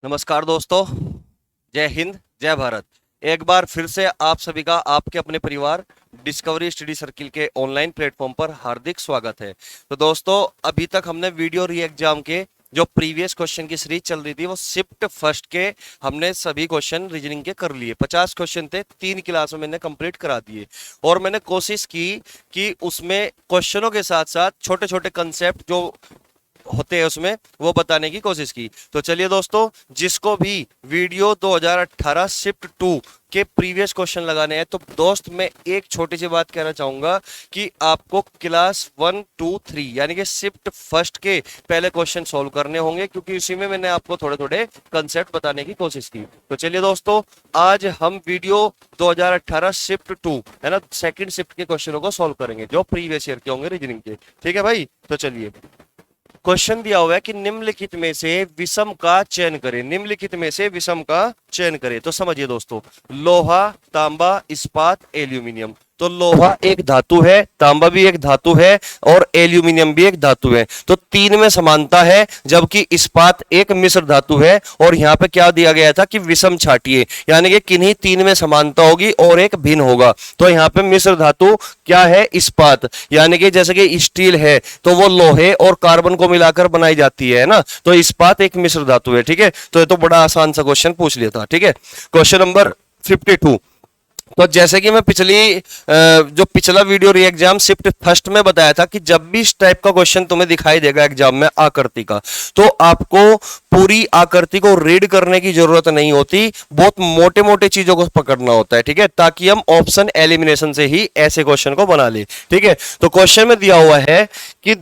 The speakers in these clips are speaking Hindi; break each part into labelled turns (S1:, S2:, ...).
S1: नमस्कार दोस्तों। जय हिंद, जय भारत। एक बार फिर से आप सभी का आपके अपने परिवार डिस्कवरी स्टडी सर्किल के ऑनलाइन प्लेटफॉर्म पर हार्दिक स्वागत है। तो दोस्तों, अभी तक हमने वीडियो री एग्जाम के जो प्रीवियस क्वेश्चन की सीरीज चल रही थी वो शिफ्ट फर्स्ट के हमने सभी क्वेश्चन रीजनिंग के कर लिए। 50 क्वेश्चन थे, 3 क्लास में मैंने कंप्लीट करा दिए और मैंने कोशिश की कि उसमें क्वेश्चनों के साथ साथ छोटे छोटे कंसेप्ट जो होते हैं उसमें वो बताने की कोशिश की। तो चलिए दोस्तों, जिसको भी वीडियो 2018 शिफ्ट 2 के प्रीवियस क्वेश्चन लगाने हैं तो दोस्त मैं एक छोटी सी बात कहना चाहूंगा कि आपको क्लास 1 2 3 यानी कि शिफ्ट फर्स्ट के पहले क्वेश्चन सॉल्व करने होंगे, क्योंकि उसी में मैंने आपको थोड़े थोड़े कंसेप्ट बताने की कोशिश की। तो चलिए दोस्तों, आज हम वीडियो 2018 शिफ्ट 2 है ना, सेकंड शिफ्ट के क्वेश्चनों को सॉल्व करेंगे जो प्रीवियस ईयर के होंगे रीजनिंग के। ठीक है भाई, तो चलिए क्वेश्चन दिया हुआ है कि निम्नलिखित में से विषम का चयन करें। निम्नलिखित में से विषम का चयन करें, तो समझिए दोस्तों, लोहा, तांबा, इस्पात, एल्यूमिनियम। तो लोहा एक धातु है, तांबा भी एक धातु है और एल्यूमिनियम भी एक धातु है। तो तीन में समानता है, जबकि इस्पात एक मिश्र धातु है। और यहाँ पे क्या दिया गया था कि विषम छाटिए, यानी कि किन्हीं तीन में समानता होगी और एक भिन्न होगा। तो यहाँ पे मिश्र धातु क्या है? इस्पात। यानी कि जैसे कि स्टील है तो वो लोहे और कार्बन को मिलाकर बनाई जाती है ना, तो इस्पात एक मिश्र धातु है। ठीक है, तो ये तो बड़ा आसान सा क्वेश्चन पूछ लिया था। ठीक है, क्वेश्चन नंबर 52। तो जैसे कि मैं जो पिछला वीडियो री एग्जाम शिफ्ट फर्स्ट में बताया था कि जब भी इस टाइप का क्वेश्चन तुम्हें दिखाई देगा एग्जाम में आकृति का, तो आपको पूरी आकृति को रीड करने की जरूरत नहीं होती, बहुत मोटे मोटे चीजों को पकड़ना होता है। ठीक है, ताकि हम ऑप्शन एलिमिनेशन से ही ऐसे क्वेश्चन को बना ले। ठीक है, तो क्वेश्चन में दिया हुआ है कि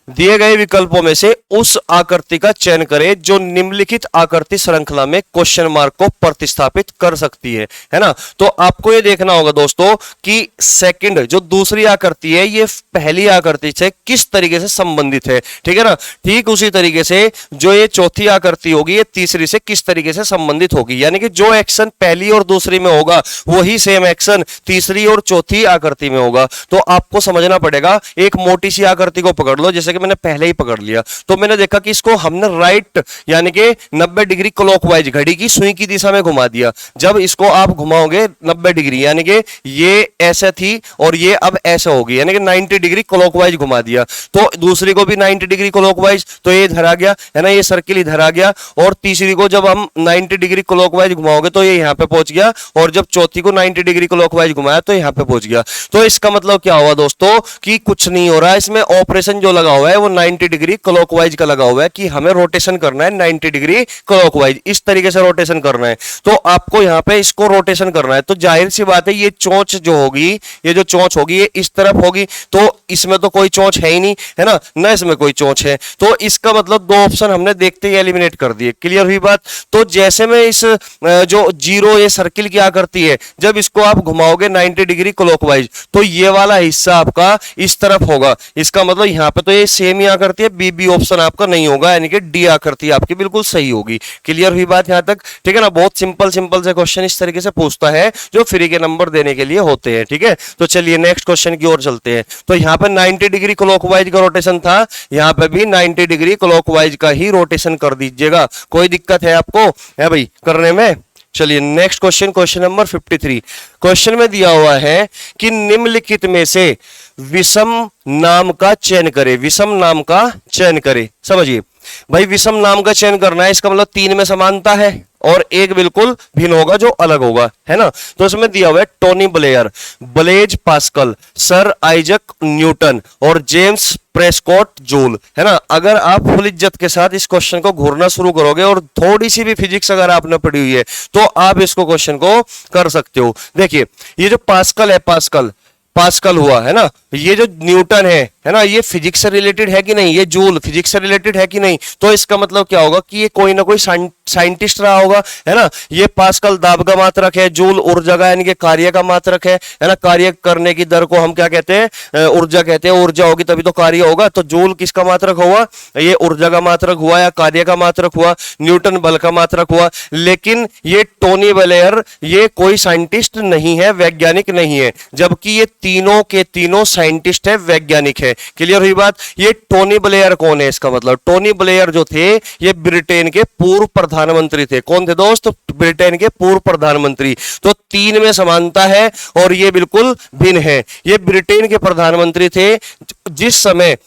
S1: दिए गए विकल्पों में से उस आकृति का चयन करें जो निम्नलिखित आकृति श्रृंखला में क्वेश्चन मार्क को प्रतिस्थापित कर सकती है ना। तो आपको ये देखना होगा दोस्तों कि सेकंड जो दूसरी आकृति है ये पहली आकृति से किस तरीके से संबंधित है। ठीक है ना, ठीक उसी तरीके से जो ये चौथी आकृति होगी ये तीसरी से किस तरीके से संबंधित होगी। यानी कि जो एक्शन पहली और दूसरी में होगा वही सेम एक्शन तीसरी और चौथी आकृति में होगा। तो आपको समझना पड़ेगा, एक मोटी सी आकृति को पकड़ लो, जैसे कि मैंने पहले ही पकड़ लिया। तो मैंने देखा कि इसको हमने राइट यानी कि 90 डिग्री क्लॉकवाइज घड़ी की सुई की दिशा में घुमा दिया। जब इसको आप घुमाओगे 90 डिग्री यानी कि ये ऐसे थी और ये अब ऐसे होगी, यानी कि 90 डिग्री क्लॉकवाइज घुमा दिया। तो दूसरी को भी 90 डिग्री क्लॉकवाइज, तो ये इधर आ गया है ना, ये सर्किल इधर आ गया। और तीसरी को जब हम 90 डिग्री क्लॉकवाइज घुमाओगे तो ये यहां पे पहुंच गया, और जब चौथी को 90 डिग्री क्लॉकवाइज घुमाया तो यहां पे पहुंच गया। तो इसका मतलब क्या हुआ दोस्तों कि कुछ नहीं हो रहा है, इसमें ऑपरेशन जो लगा हुआ है वो 90 डिग्री क्लॉकवाइज का लगा हुआ है कि हमें रोटेशन करना है 90 डिग्री क्लॉकवाइज, इस तरीके से रोटेशन करना है। तो आपको यहां पे इसको रोटेशन करना है। तो जाहिर सी बात है ये चोंच जो होगी, ये जो चोंच होगी ये इस तरफ होगी, तो इसमें तो कोई चोंच है ही नहीं, है ना, ना इसमें कोई चोंच है। तो इसका मतलब दो ऑप्शन हमने देखते ही एलिमिनेट कर दिए। क्लियर हुई बात। तो जैसे में इस जो जीरो ये सर्किल की आकृति है, जब इसको आप घुमाओगे 90 डिग्री क्लॉकवाइज तो ये वाला हिस्सा आपका इस तरफ होगा। इसका मतलब यहां पे तो ये सेम ही आकृति है, बी ऑप्शन आपका नहीं होगा, यानी कि डी आकृति आपकी बिल्कुल सही होगी। क्लियर हुई बात यहां तक? ठीक है ना, बहुत सिंपल सिंपल से क्वेश्चन इस तरीके से पूछता है जो फ्री के नंबर देने के लिए होते हैं। ठीक है, तो चलिए नेक्स्ट क्वेश्चन की ओर चलते हैं। तो यहां पर 90 डिग्री क्लॉकवाइज का रोटेशन था, यहां पे भी 90 डिग्री क्लॉकवाइज का ही रोटेशन कर दीजिएगा। कोई दिक्कत है आपको है भाई करने में? चलिए next question, question number 53। Question में दिया हुआ है कि निम्नलिखित में से विषम नाम का चयन करें। विषम नाम का चयन करें, समझिए भाई, विषम नाम का चयन करना है, इसका मतलब तीन में समानता है और एक बिल्कुल भिन्न होगा जो अलग होगा, है ना। तो इसमें दिया हुआ है Tony Blair, Blaise Pascal, sir Isaac Newton और जेम्स प्रेस्कॉट जूल, है ना। अगर आप फुल इज्जत के साथ इस क्वेश्चन को घूरना शुरू करोगे और थोड़ी सी भी फिजिक्स अगर आपने पढ़ी हुई है तो आप इसको क्वेश्चन को कर सकते हो। देखिए ये जो पास्कल है, पास्कल हुआ है ना, ये जो न्यूटन है ना, ये फिजिक्स से रिलेटेड है कि नहीं, ये जूल फिजिक्स से रिलेटेड है कि नहीं। तो इसका मतलब क्या होगा कि ये कोई ना कोई साइंटिस्ट रहा होगा, है ना। ये पास्कल दाब का मात्रक है, जूल ऊर्जा का यानी कि कार्य का मात्रक है ना। कार्य करने की दर को हम क्या कहते हैं? ऊर्जा कहते हैं। ऊर्जा होगी तभी तो कार्य होगा। तो जूल किसका मात्रक हुआ? ये ऊर्जा का मात्रक हुआ या कार्य का मात्रक हुआ। न्यूटन बल का मात्रक हुआ। लेकिन ये टोनी ब्लेयर ये कोई साइंटिस्ट नहीं है, वैज्ञानिक नहीं है, जबकि ये तीनों के तीनों साइंटिस्ट है, वैज्ञानिक है। क्लियर हुई बात। ये टोनी ब्लेयर कौन है, इसका मतलब टोनी ब्लेयर जो थे ये ब्रिटेन के पूर्व प्रधानमंत्री थे। कौन थे दोस्त? ब्रिटेन के पूर्व प्रधानमंत्री। तो तीन में समानता है और ये बिल्कुल भिन्न है। ये ब्रिटेन के प्रधानमंत्री थे जिस समय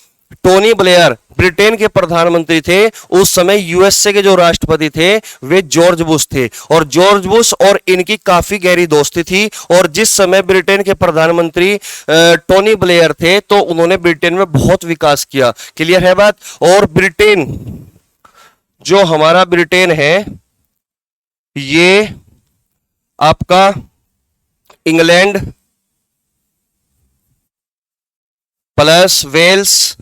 S1: टोनी ब्लेयर ब्रिटेन के प्रधानमंत्री थे, उस समय यूएसए के जो राष्ट्रपति थे वे जॉर्ज बुश थे, और जॉर्ज बुश और इनकी काफी गहरी दोस्ती थी। और जिस समय ब्रिटेन के प्रधानमंत्री टोनी ब्लेयर थे तो उन्होंने ब्रिटेन में बहुत विकास किया। क्लियर है बात। और ब्रिटेन, जो हमारा ब्रिटेन है, ये आपका England plus Wales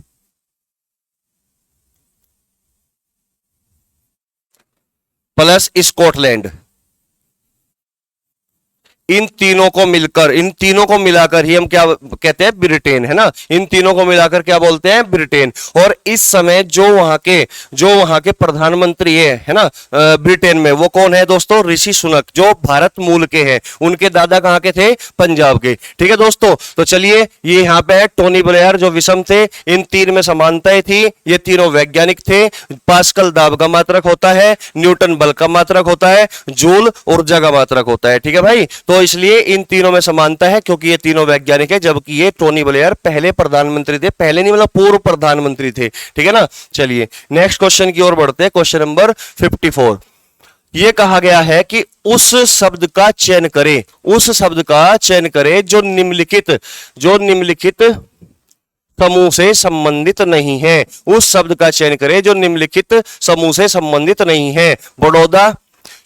S1: plus Scotland, इन तीनों को मिलकर, इन तीनों को मिलाकर ही हम क्या कहते हैं? ब्रिटेन, है ना। इन तीनों को मिलाकर क्या बोलते हैं? ब्रिटेन। और इस समय जो वहां के प्रधानमंत्री है ना ब्रिटेन में, वो कौन है दोस्तों? ऋषि सुनक, जो भारत मूल के हैं। उनके दादा कहां के थे? पंजाब के। ठीक है दोस्तों। तो चलिए, ये यहाँ पे है टोनी ब्लेयर जो विषम थे। इन तीन में समानताएं थी। ये तीनों वैज्ञानिक थे। पास्कल दाब का मात्रक होता है, न्यूटन बल का मात्रक होता है, जूल ऊर्जा का मात्रक होता है। ठीक है भाई। तो इसलिए इन तीनों में समानता है क्योंकि ये तीनों वैज्ञानिक है, जबकि ये टोनी ब्लेयर पहले प्रधानमंत्री थे। पहले नहीं, मतलब पूर्व प्रधानमंत्री थे। ठीक है ना। चलिए नेक्स्ट क्वेश्चन की ओर बढ़ते हैं। Question number 54। ये कहा गया है कि उस शब्द का चयन करें, उस शब्द का चयन करें जो निम्नलिखित समूह से संबंधित नहीं है। उस शब्द का चयन करें जो निम्नलिखित समूह से संबंधित नहीं है। बड़ौदा,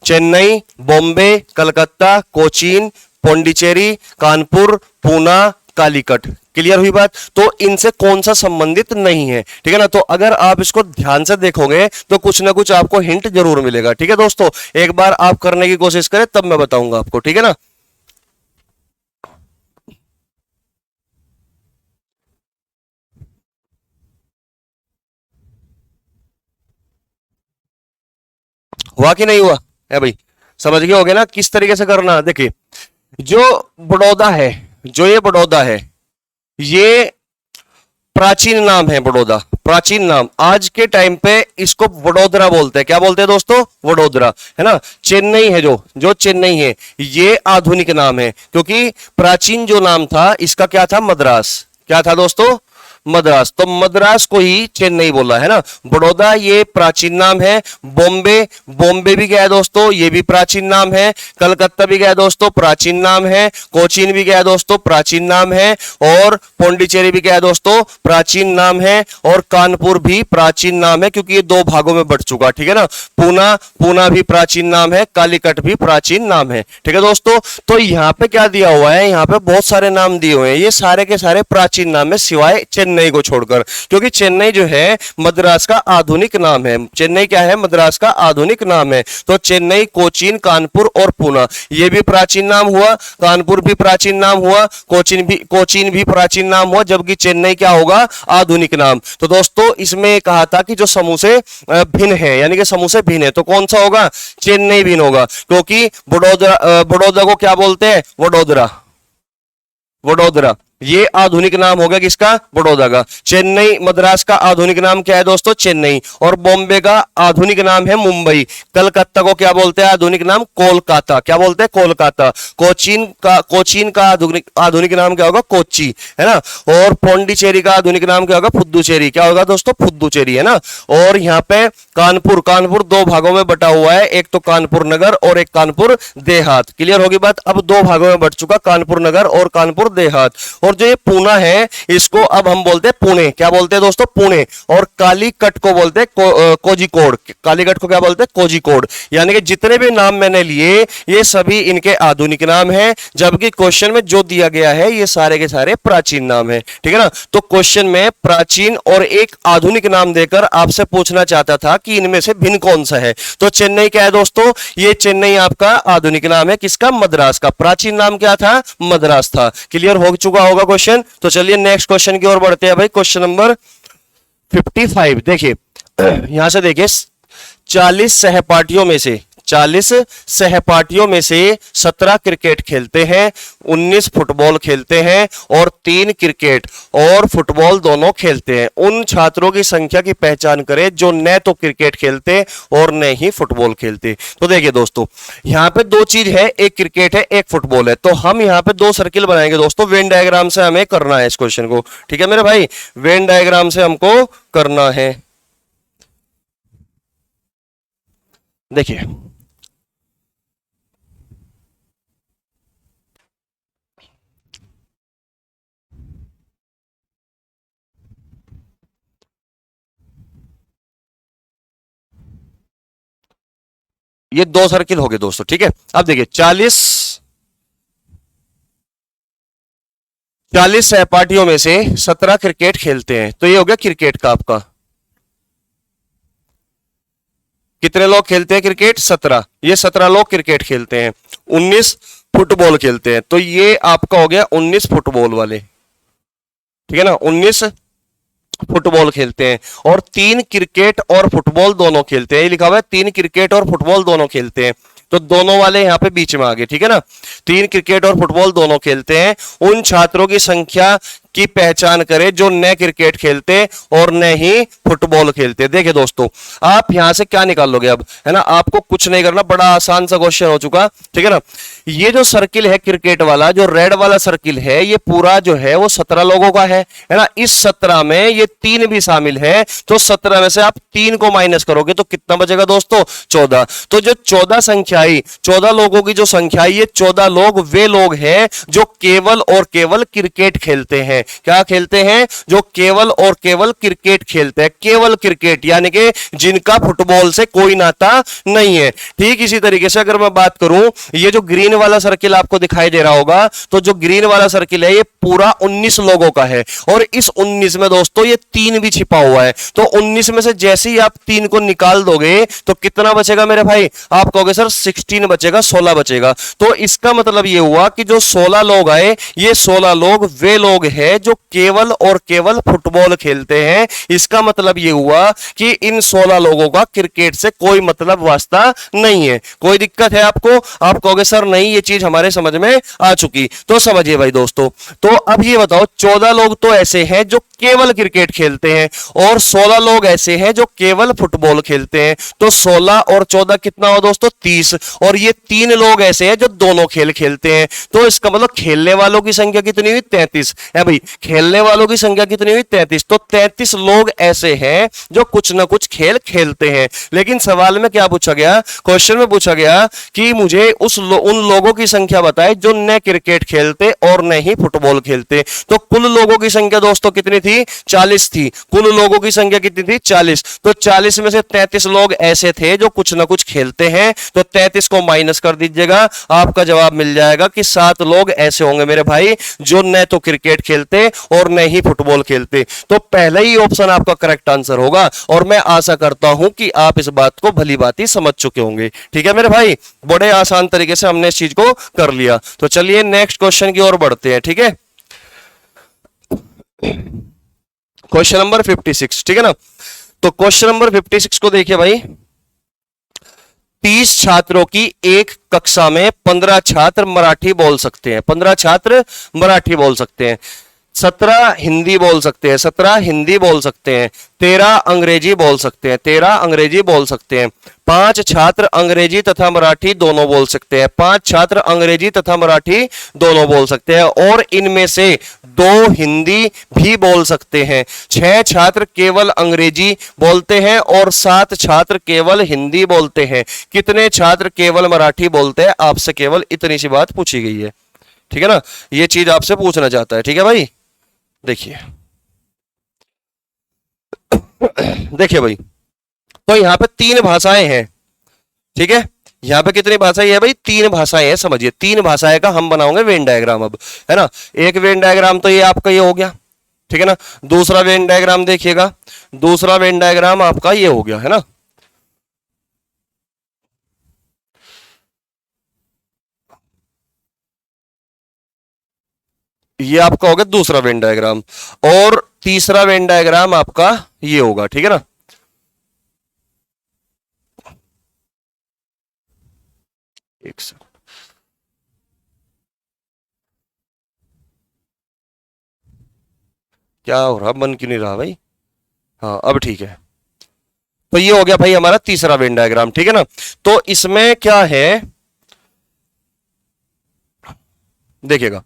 S1: चेन्नई, बॉम्बे, कलकत्ता, कोचीन, पौंडीचेरी, कानपुर, पूना, कालीकट। क्लियर हुई बात। तो इनसे कौन सा संबंधित नहीं है? ठीक है ना। तो अगर आप इसको ध्यान से देखोगे तो कुछ ना कुछ आपको हिंट जरूर मिलेगा। ठीक है दोस्तों, एक बार आप करने की कोशिश करें तब मैं बताऊंगा आपको। ठीक है ना। हुआ कि नहीं हुआ है भाई? समझ गए होगे ना किस तरीके से करना। देखिए, जो बड़ौदा है, जो ये बड़ौदा है, ये प्राचीन नाम है। बड़ौदा प्राचीन नाम। आज के टाइम पे इसको वडोदरा बोलते हैं। क्या बोलते हैं दोस्तों? वडोदरा, है ना। चेन्नई है, जो चेन्नई है, ये आधुनिक नाम है, क्योंकि प्राचीन जो नाम था इसका क्या था? मद्रास। क्या था दोस्तों? मद्रास। तो मद्रास को ही चेन्नई बोला, है ना। बड़ौदा ये प्राचीन नाम है। बॉम्बे भी गया दोस्तों, ये भी प्राचीन नाम है। कलकत्ता भी गया दोस्तों, प्राचीन नाम है। कोचीन भी गया दोस्तों, प्राचीन नाम है। और पौंडीचेरी भी गया दोस्तों, प्राचीन नाम है। और कानपुर भी प्राचीन नाम है, क्योंकि ये दो भागों में बट चुका। ठीक है ना। पूना भी प्राचीन नाम है, कालीकट भी प्राचीन नाम है। ठीक है दोस्तों। तो यहाँ पे क्या दिया हुआ है? यहाँ पे बहुत सारे नाम दिए हुए हैं, ये सारे के सारे प्राचीन नाम है सिवाय चेन्नई को छोड़कर, क्योंकि चेन्नई जो है मद्रास का आधुनिक नाम है। चेन्नई क्या है? मद्रास का आधुनिक नाम है। तो चेन्नई, कोचीन, कानपुर और पूना, ये भी प्राचीन नाम हुआ। कानपुर भी प्राचीन नाम हुआ। कोचीन भी प्राचीन नाम हुआ, जबकि चेन्नई क्या होगा? आधुनिक नाम। तो दोस्तों इसमें कहा था कि जो समूह से भिन्न है, यानी कि समूह से भिन्न है, तो कौन सा होगा? चेन्नई भिन्न होगा, क्योंकि बड़ौदा को क्या बोलते हैं? वडोदरा। ये आधुनिक नाम हो गया किसका? बड़ौदा का। चेन्नई, मद्रास का आधुनिक नाम क्या है दोस्तों? चेन्नई। और बॉम्बे का आधुनिक नाम है मुंबई। कलकत्ता को क्या बोलते हैं आधुनिक नाम? कोलकाता। क्या बोलते हैं? कोलकाता। कोचीन का आधुनिक नाम क्या होगा? कोच्चि, है ना। और पौंडीचेरी का आधुनिक नाम क्या होगा? पुद्दुचेरी। क्या होगा दोस्तों? पुद्दुचेरी, है ना। और यहाँ पे कानपुर दो भागों में बटा हुआ है, एक तो कानपुर नगर और एक कानपुर देहात। क्लियर होगी बात। अब दो भागों में बट चुका, कानपुर नगर और कानपुर देहात। और जो ये पूना है इसको अब हम बोलते हैं पुणे। क्या बोलते हैं दोस्तों? पुणे। और कालीकट को बोलते हैं कोझिकोड। कालीकट को क्या बोलते हैं? कोझिकोड। यानी कि जितने भी नाम मैंने लिए ये सभी इनके आधुनिक नाम हैं, जबकि क्वेश्चन में जो दिया गया है ये सारे के सारे प्राचीन नाम है। ठीक है ना। तो क्वेश्चन में प्राचीन और एक आधुनिक नाम देकर आपसे पूछना चाहता था कि इनमें से भिन्न कौन सा है। तो चेन्नई क्या है दोस्तों? ये चेन्नई आपका आधुनिक नाम है, किसका? मद्रास का। प्राचीन नाम क्या था? मद्रास था। क्लियर हो चुका होगा क्वेश्चन। तो चलिए नेक्स्ट क्वेश्चन की ओर बढ़ते हैं भाई। Question number 55। देखिए यहां से देखिए, 40 सहपाठियों में से 40 सहपाठियों में से 17 क्रिकेट खेलते हैं, 19 फुटबॉल खेलते हैं और 3 क्रिकेट और फुटबॉल दोनों खेलते हैं। उन छात्रों की संख्या की पहचान करें जो न तो क्रिकेट खेलते और न ही फुटबॉल खेलते। तो देखिए दोस्तों, यहां पे दो चीज है, एक क्रिकेट है एक फुटबॉल है। तो हम यहां पे दो सर्किल बनाएंगे दोस्तों, वेन डायग्राम से हमें करना है इस क्वेश्चन को। ठीक है मेरे भाई, वेन डायग्राम से हमको करना है। देखिए ये दो सर्किल हो गए दोस्तों। ठीक है, अब देखिए 40 सहपाठियों में से 17 क्रिकेट खेलते हैं, तो ये हो गया क्रिकेट का आपका। कितने लोग खेलते हैं क्रिकेट? 17। ये 17 लोग क्रिकेट खेलते हैं। 19 फुटबॉल खेलते हैं, तो ये आपका हो गया 19 फुटबॉल वाले। ठीक है ना, 19 फुटबॉल खेलते हैं और 3 क्रिकेट और फुटबॉल दोनों खेलते हैं। ये लिखा हुआ है 3 क्रिकेट और फुटबॉल दोनों खेलते हैं, तो दोनों वाले यहां पे बीच में आ गए। ठीक है ना, 3 क्रिकेट और फुटबॉल दोनों खेलते हैं। उन छात्रों की संख्या की पहचान करें जो न क्रिकेट खेलते और न ही फुटबॉल खेलते। देखिए दोस्तों, आप यहां से क्या निकाल लोगे अब, है ना, आपको कुछ नहीं करना, बड़ा आसान सा क्वेश्चन हो चुका। ठीक है ना, ये जो सर्किल है क्रिकेट वाला, जो रेड वाला सर्किल है, ये पूरा जो है वो 17 लोगों का है ना। इस 17 में ये 3 भी शामिल है, तो 17 में से आप 3 को माइनस करोगे तो कितना बचेगा दोस्तों? 14। तो जो 14 संख्या आई, 14 लोगों की जो संख्या आई, ये 14 लोग वे लोग हैं जो केवल और केवल क्रिकेट खेलते हैं। क्या खेलते हैं? जो केवल और केवल क्रिकेट खेलते हैं। केवल क्रिकेट यानी कि जिनका फुटबॉल से कोई नाता नहीं है। ठीक इसी तरीके से अगर मैं बात करूं, ये जो ग्रीन वाला सर्किल आपको दिखाई दे रहा होगा, तो जो ग्रीन वाला सर्किल है ये पूरा 19 लोगों का है और इस 19 में दोस्तों ये 3 भी छिपा हुआ है। तो 19 में से जैसे ही आप 3 को निकाल दोगे तो कितना बचेगा मेरे भाई? आप कहोगे सर 16 बचेगा, 16 बचेगा। तो इसका मतलब ये हुआ कि जो 16 लोग आए, ये 16 लोग वे लोग हैं जो केवल और केवल फुटबॉल खेलते हैं। इसका मतलब ये हुआ कि इन 16 लोगों का क्रिकेट से कोई मतलब वास्ता नहीं है। कोई दिक्कत है आपको? आप कहोगे सर नहीं, ये चीज हमारे समझ में आ चुकी। तो समझिए भाई दोस्तों, तो अब ये बताओ, 14 लोग तो ऐसे हैं जो केवल क्रिकेट खेलते हैं और 16 लोग ऐसे हैं जो केवल फुटबॉल खेलते हैं। तो 16 और 14 कितना हो दोस्तों? 30। और ये 3 लोग ऐसे हैं जो दोनों खेल खेलते हैं। तो इसका मतलब खेलने वालों की संख्या कितनी हुई? 33 है भाई। खेलने वालों की संख्या कितनी हुई? 33। तो 33 लोग ऐसे हैं जो कुछ ना कुछ खेल खेलते हैं। लेकिन सवाल में क्या पूछा गया? क्वेश्चन में पूछा गया कि मुझे उन लोगों की संख्या बताए जो न क्रिकेट खेलते और न ही फुटबॉल खेलते। तो कुल लोगों की संख्या दोस्तों कितनी थी? 40 थी। कुल लोगों की संख्या कितनी थी? 40। तो 40 में से 33 लोग ऐसे थे जो कुछ ना कुछ खेलते हैं, तो 33 को माइनस कर दीजिएगा, आपका जवाब मिल जाएगा कि 7 लोग ऐसे होंगे मेरे भाई जो न तो क्रिकेट खेलते और न ही फुटबॉल खेलते। तो पहला ही ऑप्शन आपका करेक्ट आंसर होगा और मैं आशा करता हूं कि आप इस बात को भली भांति समझ चुके होंगे। ठीक है मेरे भाई, बड़े आसान तरीके से हमने इस चीज को कर लिया। तो चलिए नेक्स्ट क्वेश्चन की ओर बढ़ते हैं। ठीक है, क्वेश्चन नंबर 56। ठीक है ना, तो क्वेश्चन नंबर 56 को देखिए भाई। 30 छात्रों की एक कक्षा में 15 छात्र मराठी बोल सकते हैं। 15 छात्र मराठी बोल सकते हैं, 17 हिंदी बोल सकते हैं, 17 हिंदी बोल सकते हैं, 13 अंग्रेजी बोल सकते हैं, 13 अंग्रेजी बोल सकते हैं। 5 छात्र अंग्रेजी तथा मराठी दोनों बोल सकते हैं, 5 छात्र अंग्रेजी तथा मराठी दोनों बोल सकते हैं और इनमें से 2 हिंदी भी बोल सकते हैं। 6 छात्र केवल अंग्रेजी बोलते हैं और 7 छात्र केवल हिंदी बोलते हैं। कितने छात्र केवल मराठी बोलते हैं? आपसे केवल इतनी सी बात पूछी गई है। ठीक है ना, ये चीज आपसे पूछना चाहता है। ठीक है भाई, देखिए देखिए भाई, तो यहां पे 3 भाषाएं हैं। ठीक है, यहां पे कितनी भाषाएं है भाई? 3 भाषाएं हैं। समझिए, 3 भाषाएं का हम बनाओगे वेन डायग्राम अब, है ना। एक वेन डायग्राम तो ये आपका ये हो गया, ठीक है ना। दूसरा वेन डायग्राम देखिएगा, दूसरा वेन डायग्राम आपका ये हो गया, है ना। ये आपका होगा दूसरा वेन डायग्राम और तीसरा वेन डायग्राम आपका ये होगा। ठीक है ना, एक सेकंड, क्या हो रहा, बन क्यों नहीं रहा भाई? हाँ अब ठीक है। तो ये हो गया भाई हमारा तीसरा वेन डायग्राम, ठीक है ना। तो इसमें क्या है, देखिएगा,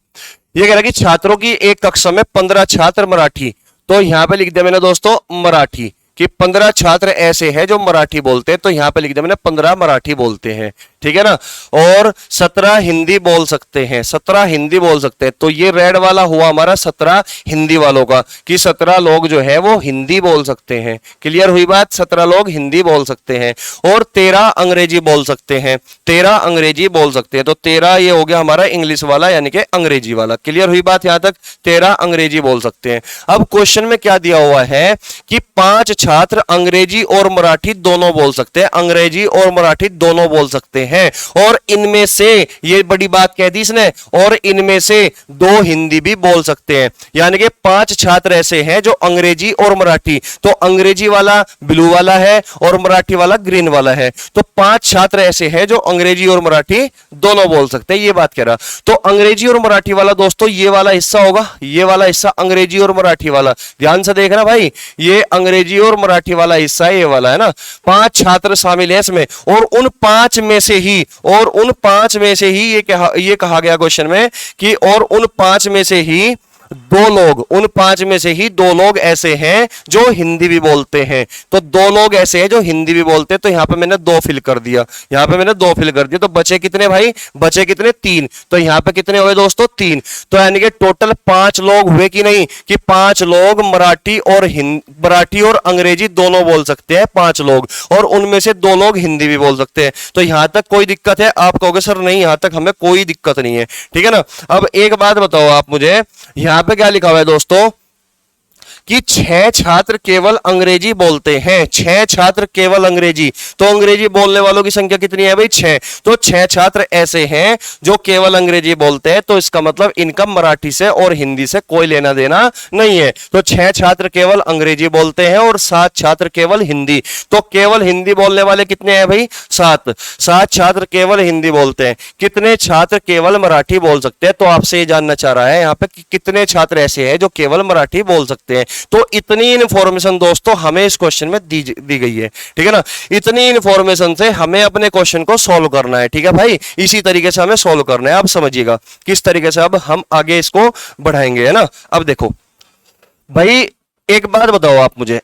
S1: ये कह रहा है कि छात्रों की एक कक्षा में 15 छात्र मराठी, तो यहां पे लिख दिया मैंने दोस्तों मराठी, कि 15 छात्र ऐसे हैं जो मराठी बोलते हैं, तो यहां पे लिख दिया मैंने 15 मराठी बोलते हैं, ठीक है ना। और 17 हिंदी बोल सकते हैं, 17 हिंदी बोल सकते हैं, तो ये रेड वाला हुआ हमारा 17 हिंदी वालों का, कि 17 लोग जो है वो हिंदी बोल सकते हैं। क्लियर हुई बात, 17 लोग हिंदी बोल सकते हैं। और 13 अंग्रेजी बोल सकते हैं, 13 अंग्रेजी बोल सकते हैं, तो 13 ये हो गया हमारा इंग्लिश वाला यानी कि अंग्रेजी वाला। क्लियर हुई बात यहां तक, 13 अंग्रेजी बोल सकते हैं। अब क्वेश्चन में क्या दिया हुआ है कि 5 छात्र अंग्रेजी और मराठी दोनों बोल सकते हैं, अंग्रेजी और मराठी दोनों बोल सकते हैं, और इनमें से, ये बड़ी बात कह दी इसने, और इनमें से 2 हिंदी भी बोल सकते हैं, यानी कि 5 छात्र ऐसे हैं जो अंग्रेजी और मराठी, तो अंग्रेजी वाला ब्लू वाला है और मराठी वाला ग्रीन वाला है, तो 5 छात्र ऐसे हैं जो अंग्रेजी और मराठी दोनों बोल सकते हैं, ये बात कह रहा। तो अंग्रेजी और मराठी वाला दोस्तों ये वाला हिस्सा होगा, ये वाला हिस्सा अंग्रेजी और मराठी वाला, ध्यान से देखना भाई, ये अंग्रेजी और मराठी वाला हिस्सा ये वाला है ना। 5 छात्र शामिल है इसमें, और उन 5 में से ही, और उन 5 में से ही ये कहा गया क्वेश्चन में कि और उन 5 में से ही 2 लोग, उन 5 में से ही 2 लोग ऐसे हैं जो हिंदी भी बोलते हैं, तो 2 लोग ऐसे हैं जो हिंदी भी बोलते हैं, तो यहां पे मैंने 2 फिल कर दिया, यहां पे मैंने 2 फिल कर दिया, तो बचे कितने भाई, बचे कितने 3, तो यहां पे कितने हुए दोस्तों 3, तो यानी कि टोटल 5 लोग हुए कि नहीं, कि 5 लोग मराठी और मराठी और अंग्रेजी दोनों बोल सकते हैं 5 लोग, और उनमें से 2 लोग हिंदी भी बोल सकते हैं। तो यहां तक कोई दिक्कत है? आप कहोगे सर नहीं, यहां तक हमें कोई दिक्कत नहीं है, ठीक है ना। अब एक बात बताओ आप मुझे, यहां पे क्या लिखा हुआ है दोस्तों कि 6 छात्र केवल अंग्रेजी बोलते हैं, 6 छात्र केवल अंग्रेजी, तो अंग्रेजी बोलने वालों की संख्या कितनी है भाई 6, तो 6 छात्र ऐसे हैं जो केवल अंग्रेजी बोलते हैं, तो इसका मतलब इनका मराठी से और हिंदी से कोई लेना देना नहीं है। तो 6 छात्र केवल अंग्रेजी बोलते हैं और 7 छात्र केवल हिंदी, तो केवल हिंदी बोलने वाले कितने हैं भाई 7, 7 छात्र केवल हिंदी बोलते हैं। कितने छात्र केवल मराठी बोल सकते हैं, तो आपसे ये जानना चाह रहा है यहां पे कि कितने छात्र ऐसे हैं जो केवल मराठी बोल सकते हैं। तो इतनी इंफॉर्मेशन दोस्तों हमें इस क्वेश्चन में दी गई है, ठीक है ना। इतनी इंफॉर्मेशन से हमें अपने क्वेश्चन को सॉल्व करना है, ठीक है भाई, इसी तरीके से हमें सॉल्व करना है। आप समझिएगा किस तरीके से अब हम आगे इसको बढ़ाएंगे, है ना। अब देखो भाई, एक बात बताओ आप मुझे,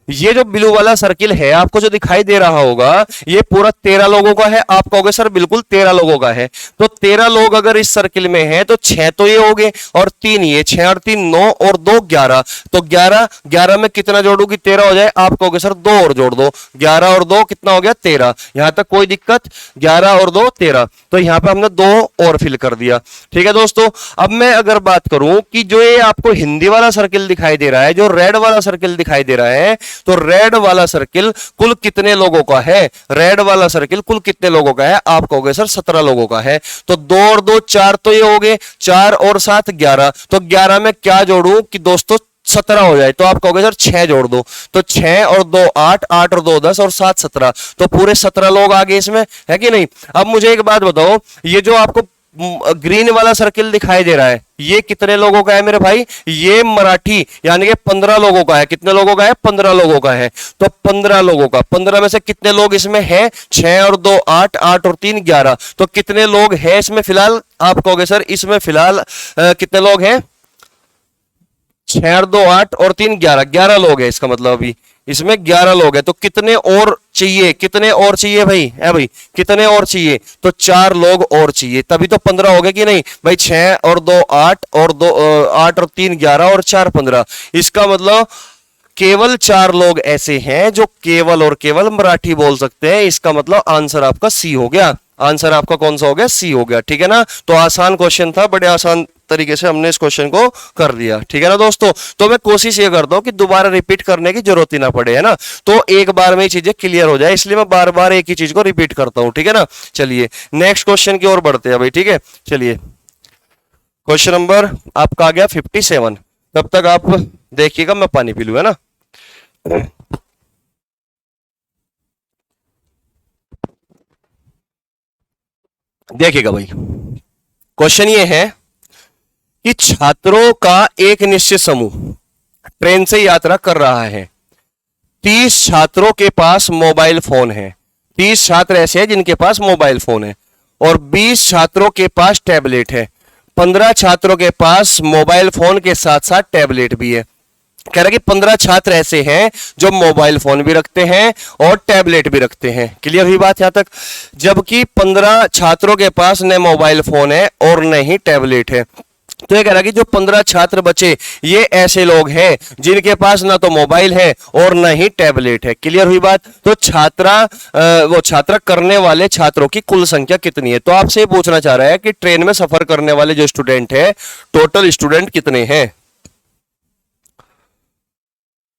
S1: ये जो ब्लू वाला सर्किल है आपको जो दिखाई दे रहा होगा, ये पूरा 13 लोगों का है। आप कहोगे सर बिल्कुल 13 लोगों का है, तो 13 लोग अगर इस सर्किल में हैं तो 6 तो ये हो गए और 3 ये, 6 और 3 9 और 2 11, तो 11 में कितना जोड़ू कि 13 हो जाए? आप कहोगे सर 2 और जोड़ दो, 11 और 2 कितना हो गया 13, यहां तक कोई दिक्कत, 11 और 2 13, तो यहां पे हमने 2 और फिल कर दिया, ठीक है दोस्तों। अब मैं अगर बात करूं कि जो ये आपको हिंदी वाला सर्किल दिखाई दे रहा है, जो रेड वाला सर्किल दिखाई दे रहा है, तो रेड वाला सर्किल कुल कितने लोगों का है? रेड वाला सर्किल कुल कितने लोगों का है? आप कहोगे सर 17 लोगों का है, तो 2 और 2 4, तो ये हो गए 4 और 7 11, तो 11 में क्या जोड़ू कि दोस्तों 17 हो जाए? तो आप कहोगे सर 6 जोड़ दो, तो 6 और 2 8, 8 और 2 10 और 7 17, तो पूरे 17 लोग आ गए इसमें, है कि नहीं। अब मुझे एक बात बताओ, ये जो आपको ग्रीन वाला सर्किल दिखाई दे रहा है, ये कितने लोगों का है मेरे भाई? ये मराठी यानी कि 15 लोगों का है। कितने लोगों का है? 15 लोगों का है, तो 15 लोगों का, 15 में से कितने लोग इसमें हैं? 6 और 2 8, 8 और 3 11, तो कितने लोग हैं इसमें फिलहाल? आप कहोगे सर इसमें फिलहाल कितने लोग हैं? 6 और 2 8 और 3 11, 11 लोग हैं, इसका मतलब अभी इसमें 11 लोग हैं, तो कितने और चाहिए? कितने और चाहिए भाई? है भाई, कितने और चाहिए? तो 4 लोग और चाहिए, तभी तो 15 हो गए कि नहीं भाई। 6 और 2 8 और 2 8 और 3 11 और 4 15, इसका मतलब केवल 4 लोग ऐसे हैं जो केवल और केवल मराठी बोल सकते हैं। इसका मतलब आंसर आपका सी हो गया, आंसर आपका कौन सा हो गया? सी हो गया, ठीक है ना। तो आसान क्वेश्चन था, बड़े आसान तरीके से हमने इस क्वेश्चन को कर दिया, ठीक है ना दोस्तों। तो मैं कोशिश ये करता हूं कि दोबारा रिपीट करने की जरूरत ही ना पड़े, है ना, तो एक बार में ये चीजें क्लियर हो जाए, इसलिए मैं बार बार एक ही चीज को रिपीट करता हूं, ठीक है ना। चलिए नेक्स्ट क्वेश्चन की ओर बढ़ते हैं भाई, ठीक है। चलिए क्वेश्चन नंबर आपका आ गया 57, तब तक आप देखिएगा, मैं पानी पी लूं, है ना। देखिएगा भाई, क्वेश्चन ये है कि छात्रों का एक निश्चित समूह ट्रेन से यात्रा कर रहा है। 30 छात्रों के पास मोबाइल फोन है। 30 छात्र ऐसे हैं जिनके पास मोबाइल फोन है और 20 छात्रों के पास टैबलेट है। 15 छात्रों के पास मोबाइल फोन के साथ साथ टैबलेट भी है। कह रहा है कि 15 छात्र ऐसे हैं जो मोबाइल फोन भी रखते हैं और टैबलेट भी रखते हैं। क्लियर हुई बात यहां तक? जबकि 15 छात्रों के पास न मोबाइल फोन है और न ही टैबलेट है। तो ये कह रहा है कि जो 15 छात्र बचे ये ऐसे लोग हैं जिनके पास ना तो मोबाइल है और ना ही टैबलेट है। क्लियर हुई बात? तो वो छात्रा करने वाले छात्रों की कुल संख्या कितनी है? तो आपसे ये पूछना चाह रहा है कि ट्रेन में सफर करने वाले जो स्टूडेंट है, टोटल स्टूडेंट कितने हैं?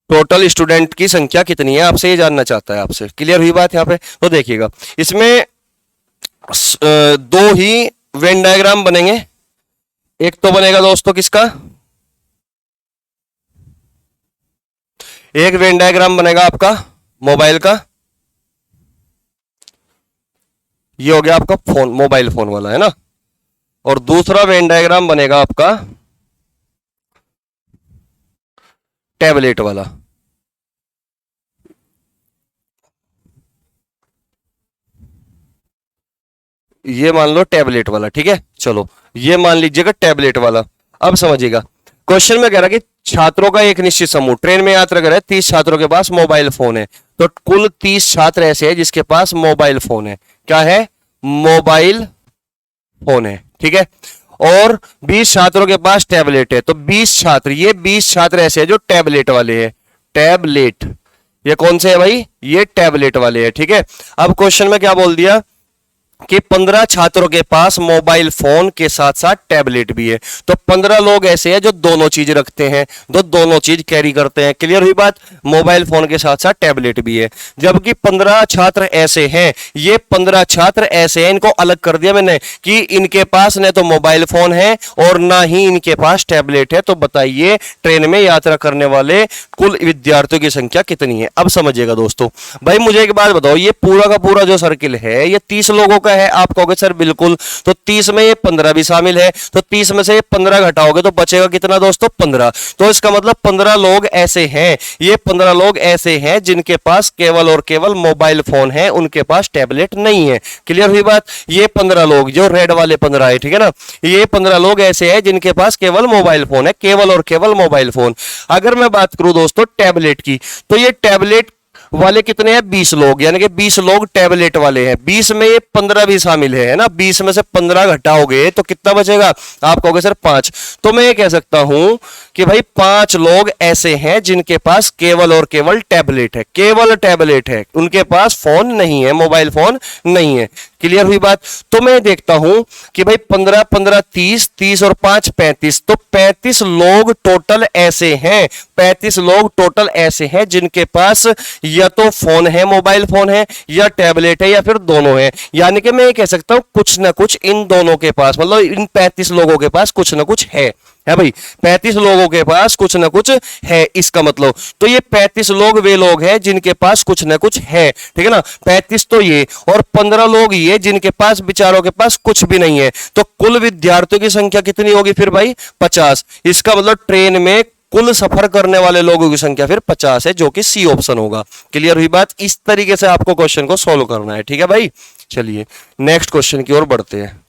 S1: टोटल स्टूडेंट की संख्या कितनी है, आपसे ये जानना चाहता है आपसे। क्लियर हुई बात यहां पे? तो देखिएगा, इसमें दो ही वेन डायग्राम बनेंगे। एक तो बनेगा दोस्तों किसका, एक वेन डायग्राम बनेगा आपका मोबाइल का, ये हो गया आपका फोन, मोबाइल फोन वाला है ना। और दूसरा वेन डायग्राम बनेगा आपका टैबलेट वाला। ये मान लो टैबलेट वाला, ठीक है। चलो ये मान लीजिएगा टैबलेट वाला। अब समझिएगा, क्वेश्चन में कह रहा है कि छात्रों का एक निश्चित समूह ट्रेन में यात्रा कर रहा है। 30 छात्रों के पास मोबाइल फोन है। तो कुल 30 छात्र ऐसे हैं जिसके पास मोबाइल फोन है। क्या है? मोबाइल फोन है, ठीक है। और 20 छात्रों के पास टैबलेट है। तो 20 छात्र, ये 20 छात्र ऐसे हैं जो टैबलेट वाले हैं। टैबलेट, ये कौन से है भाई? ये टैबलेट वाले हैं, ठीक है। अब क्वेश्चन में क्या बोल दिया कि 15 छात्रों के पास मोबाइल फोन के साथ साथ टैबलेट भी है। तो 15 लोग ऐसे हैं जो दोनों चीज रखते हैं, दोनों चीज कैरी करते हैं। क्लियर हुई बात? मोबाइल फोन के साथ साथ टैबलेट भी है। जबकि 15 छात्र ऐसे हैं, ये 15 छात्र ऐसे हैं, इनको अलग कर दिया मैंने कि इनके पास न तो मोबाइल फोन है और ना ही इनके पास टैबलेट है। तो बताइए ट्रेन में यात्रा करने वाले कुल विद्यार्थियों की संख्या कितनी है? अब समझिएगा दोस्तों। भाई मुझे एक बात बताओ, ये पूरा का पूरा जो सर्किल है ये 30 लोगों का है? आप कहोगे सर बिल्कुल। तो 30 में ये 15 भी शामिल है। तो 30 में से ये 15 घटाओगे तो बचेगा कितना दोस्तों? 15। तो इसका मतलब 15 लोग ऐसे हैं, ये 15 लोग ऐसे हैं जिनके पास केवल और केवल मोबाइल फोन है, उनके पास टैबलेट नहीं है। क्लियर हुई बात? ये 15 लोग जो रेड वाले 15 है, ठीक है ना, ये 15 लोग ऐसे हैं जिनके पास केवल मोबाइल फोन है, केवल और केवल मोबाइल फोन। अगर मैं बात करूं दोस्तों टैबलेट की, तो ये टैबलेट वाले कितने हैं? 20 लोग, यानी कि 20 लोग टैबलेट वाले हैं। 20 में ये 15 भी शामिल है ना। 20 में से 15 घटाओगे तो कितना बचेगा? आप कहोगे सर 5। तो मैं ये कह सकता हूं कि भाई 5 लोग ऐसे हैं जिनके पास केवल और केवल टैबलेट है, केवल टैबलेट है, उनके पास फोन नहीं है, मोबाइल फोन नहीं है। क्लियर हुई बात? तो मैं देखता हूं कि भाई 15 15 30, 30 और 5 35, तो 35 लोग टोटल ऐसे हैं, 35 लोग टोटल ऐसे हैं जिनके पास या तो फोन है, मोबाइल फोन है, या टैबलेट है, या फिर दोनों है। यानी कि मैं ये कह सकता हूं कुछ ना कुछ इन दोनों के पास, मतलब इन 35 लोगों के पास कुछ ना कुछ है भाई। 35 लोगों के पास कुछ ना कुछ है, इसका मतलब तो ये 35 लोग वे लोग हैं जिनके पास कुछ ना कुछ है, ठीक है ना। 35 तो ये, और 15 लोग ये जिनके पास बेचारों के पास कुछ भी नहीं है। तो कुल विद्यार्थियों की संख्या कितनी होगी फिर भाई? 50। इसका मतलब ट्रेन में कुल सफर करने वाले लोगों की संख्या फिर 50 है, जो कि सी ऑप्शन होगा। क्लियर हुई बात? इस तरीके से आपको क्वेश्चन को सोल्व करना है, ठीक है भाई। चलिए नेक्स्ट क्वेश्चन की ओर बढ़ते हैं।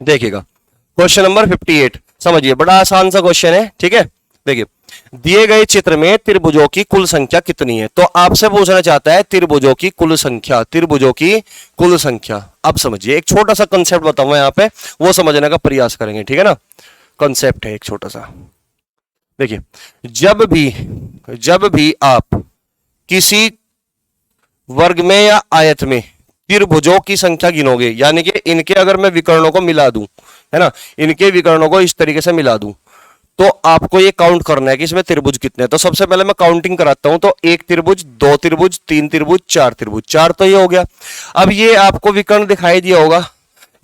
S1: देखिएगा क्वेश्चन नंबर 58, समझिए बड़ा आसान सा क्वेश्चन है, ठीक है। देखिए दिए गए चित्र में त्रिभुजों की कुल संख्या कितनी है? तो आपसे पूछना चाहता है त्रिभुजों की कुल संख्या, त्रिभुजों की कुल संख्या। अब समझिए एक छोटा सा कंसेप्ट बताऊंगा यहां पे, वो समझने का प्रयास करेंगे, ठीक है ना। कंसेप्ट है एक छोटा सा। देखिए जब भी आप किसी वर्ग में या आयत में त्रिभुजों की संख्या गिनोगे, यानी कि इनके अगर मैं विकर्णों को मिला दूं, है ना, इनके विकर्णों को इस तरीके से मिला दूं, तो आपको ये काउंट करना है कि इसमें त्रिभुज कितने हैं। तो सबसे पहले मैं काउंटिंग कराता हूं। तो 1 त्रिभुज, 2 त्रिभुज, 3 त्रिभुज, 4 त्रिभुज, 4 तो ये हो गया। अब ये आपको विकर्ण दिखाई दिया होगा,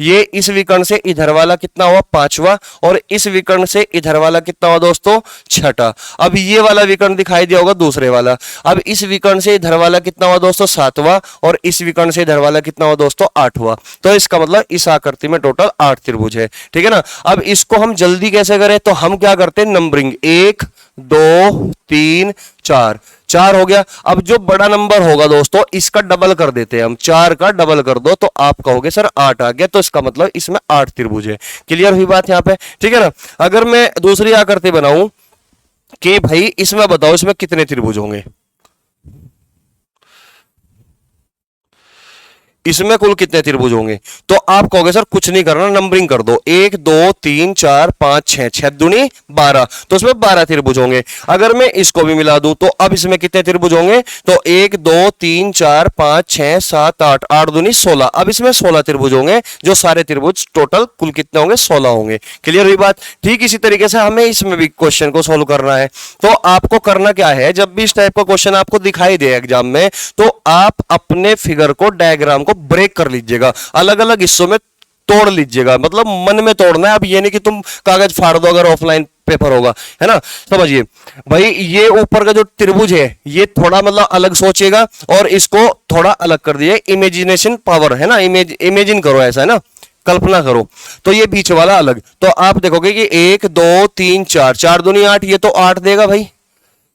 S1: ये इस विकर्ण से इधर वाला कितना हुआ, पांचवा, और इस विकर्ण से इधर वाला कितना हुआ दोस्तों, छठा। अब ये वाला विकर्ण दिखाई दिया होगा दूसरे वाला। अब इस विकर्ण से इधर वाला कितना हुआ दोस्तों, सातवां, और इस विकर्ण से इधर वाला कितना हुआ दोस्तों, आठवां। तो इसका मतलब इस आकृति में टोटल 8 त्रिभुज है, ठीक है ना। अब इसको हम जल्दी कैसे करें, तो हम क्या करते हैं, नंबरिंग 1 2 3 4, 4 हो गया। अब जो बड़ा नंबर होगा दोस्तों इसका डबल कर देते हैं हम, 4 का डबल कर दो तो आप कहोगे सर 8 आ गया, तो इसका मतलब इसमें 8 त्रिभुज है। क्लियर हुई बात यहां पे, ठीक है ना। अगर मैं दूसरी आकृति बनाऊं कि भाई इसमें बताओ इसमें कितने त्रिभुज होंगे, इसमें कुल कितने त्रिभुज होंगे, तो आप कहोगे सर कुछ नहीं करना, नंबरिंग कर दो 1 2 3 4 5 6, 6 दूनी 12, तो इसमें 12 त्रिभुज होंगे। अगर मैं इसको भी मिला दूं तो अब इसमें कितने त्रिभुज होंगे, तो 1 2 3 4 5 6 7 8, 8 दूनी 16, अब इसमें 16 त्रिभुज होंगे, जो सारे त्रिभुज टोटल कुल कितने होंगे, 16 होंगे। क्लियर हुई बात। ठीक इसी तरीके से हमें इसमें भी क्वेश्चन को सोल्व करना है। तो आपको करना क्या है, जब भी इस टाइप का क्वेश्चन आपको दिखाई दे एग्जाम में, तो आप अपने फिगर को, डायग्राम को ब्रेक कर लीजिएगा, अलग अलग हिस्सों में तोड़ लीजिएगा, मतलब मन में तोड़ना है। अब ये नहीं कि तुम कागज फाड़ दो अगर ऑफलाइन पेपर होगा, है ना। समझिए भाई, ये ऊपर का जो त्रिभुज है ये थोड़ा मतलब अलग सोचिएगा और इसको थोड़ा अलग कर दिए, इमेजिनेशन पावर है ना, इमेजिन करो ऐसा, है ना, कल्पना करो। तो ये बीच वाला अलग, तो आप देखोगे कि 1 2 3 4, 4 दूनी 8, ये तो 8 देगा भाई,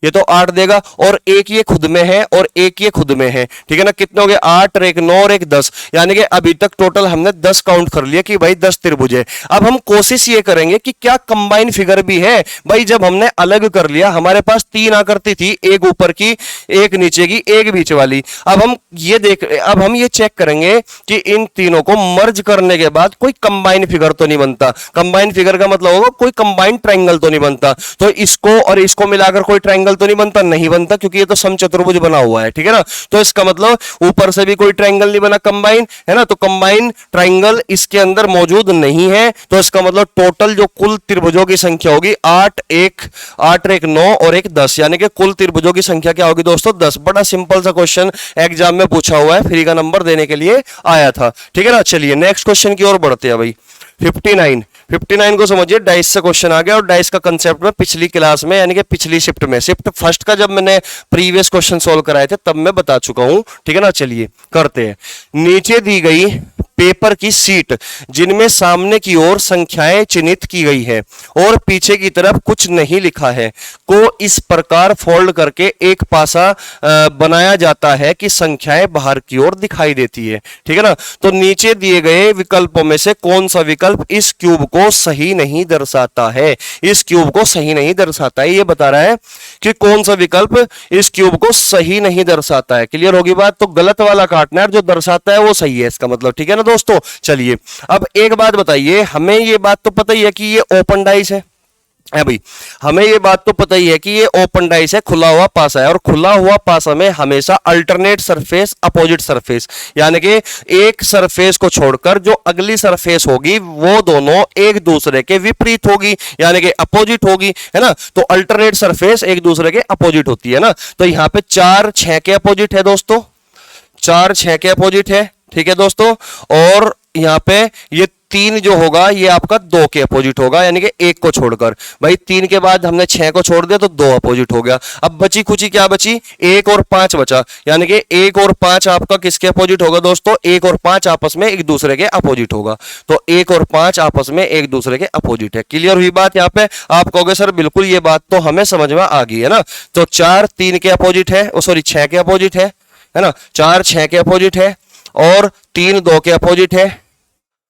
S1: ये तो 8 देगा, और एक ये खुद में है और एक ये खुद में है, ठीक है ना। कितने हो गए, 8 और 1 9 और 1 10, यानी कि अभी तक टोटल हमने 10 काउंट कर लिया कि भाई 10 त्रिभुज है। अब हम कोशिश ये करेंगे कि क्या कंबाइन फिगर भी है। भाई जब हमने अलग कर लिया, हमारे पास 3 आकृति थी, एक ऊपर की, एक नीचे की, एक बीच वाली। अब हम ये चेक करेंगे कि इन तीनों को मर्ज करने के बाद कोई कंबाइन फिगर तो नहीं बनता। कंबाइन फिगर का मतलब होगा कोई कंबाइन ट्रायंगल तो नहीं बनता। तो इसको और इसको मिलाकर कोई ट्रायंगल तो नहीं बनता, नहीं बनता, क्योंकि ये तो समचतुर्भुज बना हुआ है, ठीक है ना। तो इसका मतलब ऊपर से भी कोई ट्रायंगल नहीं बना कंबाइन, है ना। तो कंबाइन ट्रायंगल इसके अंदर मौजूद नहीं है। तो इसका मतलब टोटल जो कुल त्रिभुजों की संख्या होगी 8 1 9 और 1 10, यानी कि कुल त्रिभुजों की संख्या क्या होगी दोस्तों, 10। बड़ा सिंपल सा क्वेश्चन एग्जाम में पूछा हुआ है, फ्री का नंबर देने के लिए आया था, ठीक है ना। चलिए नेक्स्ट क्वेश्चन की ओर बढ़ते हैं भाई। 59 को समझिए, डाइस से क्वेश्चन आ गया, और डाइस का कंसेप्ट में पिछली क्लास में यानी कि पिछली शिफ्ट में, शिफ्ट फर्स्ट का जब मैंने प्रीवियस क्वेश्चन सॉल्व कराए थे तब मैं बता चुका हूं, ठीक है ना। चलिए करते हैं। नीचे दी गई पेपर की सीट जिनमें सामने की ओर संख्याएं चिन्हित की गई है और पीछे की तरफ कुछ नहीं लिखा है को इस प्रकार फोल्ड करके एक पासा बनाया जाता है कि संख्याएं बाहर की ओर दिखाई देती है, ठीक है ना। तो नीचे दिए गए विकल्पों में से कौन सा विकल्प इस क्यूब को सही नहीं दर्शाता है, इस क्यूब को सही नहीं दर्शाता है, ये बता रहा है कि कौन सा विकल्प इस क्यूब को सही नहीं दर्शाता है। क्लियर होगी बात। तो गलत वाला काटना है, जो दर्शाता है वो सही है इसका मतलब, ठीक है ना दोस्तों। चलिए अब एक बात बताइए, हमें ये बात तो पता ही है कि ये ओपन डाइस है भाई, हमें ये बात तो पता ही है कि ये ओपन डाइस है, खुला हुआ पासा है, और खुला हुआ पासा में हमेशा अल्टरनेट सरफेस अपोजिट सरफेस, यानी कि एक सरफेस को छोड़कर जो अगली सरफेस होगी वो दोनों एक दूसरे के विपरीत होगी, यानी कि अपोजिट होगी, है ना। तो अल्टरनेट सरफेस एक दूसरे के अपोजिट होती है ना। तो यहां पे 4 6 के अपोजिट है दोस्तों, 4 6 के अपोजिट है, ठीक है दोस्तों। और यहां पे ये 3 जो होगा ये आपका 2 के अपोजिट होगा, यानी कि 1 को छोड़कर। भाई 3 के बाद हमने 6 को छोड़ दिया तो 2 अपोजिट हो गया। अब बची खुची क्या बची, 1 और 5 बचा, यानी कि 1 और 5 आपका किसके अपोजिट होगा दोस्तों, 1 और 5 आपस में एक दूसरे के अपोजिट होगा। तो 1 और 5 आपस में एक दूसरे के अपोजिट है। क्लियर हुई बात। यहाँ पे आप कहोगे सर बिल्कुल ये बात तो हमें समझ में आ गई है ना। तो 4 3 के अपोजिट है, सॉरी 6 के अपोजिट है ना। 4 6 के अपोजिट है और 3 2 के अपोजिट है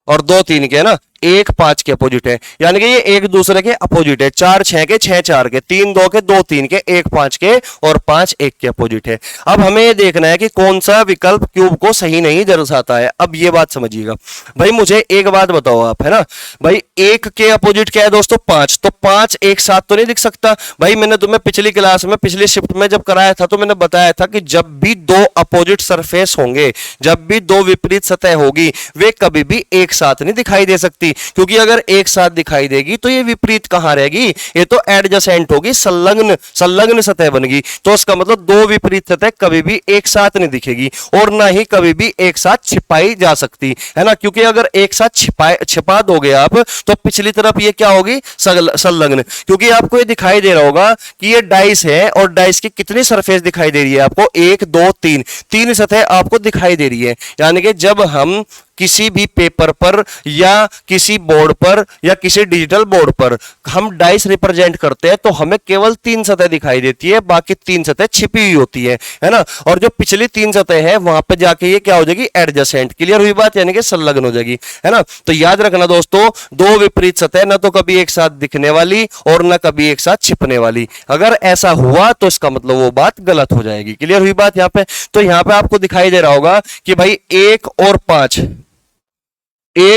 S1: और 2 3 के, है ना। 1 5 के अपोजिट है, यानी कि ये एक दूसरे के अपोजिट है। 4 6 के, 6 4 के, 3 2 के, 2 3 के, 1 5 के और 5 1 के अपोजिट है। अब हमें ये देखना है कि कौन सा विकल्प क्यूब को सही नहीं दर्शाता है। अब ये बात समझिएगा भाई, मुझे एक बात बताओ आप, है ना भाई, 1 के अपोजिट क्या है दोस्तों, 5, तो 5 एक साथ तो नहीं दिख सकता। भाई मैंने तुम्हें पिछली क्लास में पिछली शिफ्ट में जब कराया था तो मैंने बताया था कि जब भी 2 अपोजिट सरफेस होंगे, जब भी 2 विपरीत सतह होगी, वे कभी भी एक साथ नहीं दिखाई दे सकती। क्योंकि अगर एक साथ दिखाई देगी तो ये विपरीत कहां रहेगी, ये तो एडजेसेंट होगी, संलग्न संलग्न सतह बनेगी। तो इसका मतलब दो विपरीत सतह कभी भी एक साथ नहीं दिखेगी और ना ही कभी भी एक साथ छिपाई जा सकती है ना, क्योंकि अगर एक साथ छिपा दोगे आप तो पिछली तरफ ये क्या होगी, संलग्न। क्योंकि आपको ये दिखाई दे रहा होगा कि ये डाइस है और डाइस की कितनी सरफेस दिखाई दे रही है आपको, एक दो तीन, तीन सतह आपको दिखाई दे रही है। यानी कि जब हम किसी भी पेपर पर या किसी बोर्ड पर या किसी डिजिटल बोर्ड पर हम डाइस रिप्रेजेंट करते हैं तो हमें केवल तीन सतह दिखाई देती है, बाकी तीन सतह छिपी हुई होती है ना। और जो पिछली तीन सतह है वहां पे जाके ये क्या हो जाएगी, एडजेसेंट। क्लियर हुई बात, यानी कि संलग्न हो जाएगी, है ना। तो याद रखना दोस्तों, दो विपरीत सतह ना तो कभी एक साथ दिखने वाली और ना कभी एक साथ छिपने वाली। अगर ऐसा हुआ तो इसका मतलब वो बात गलत हो जाएगी। क्लियर हुई बात यहाँ पे। तो यहाँ पे आपको दिखाई दे रहा होगा कि भाई एक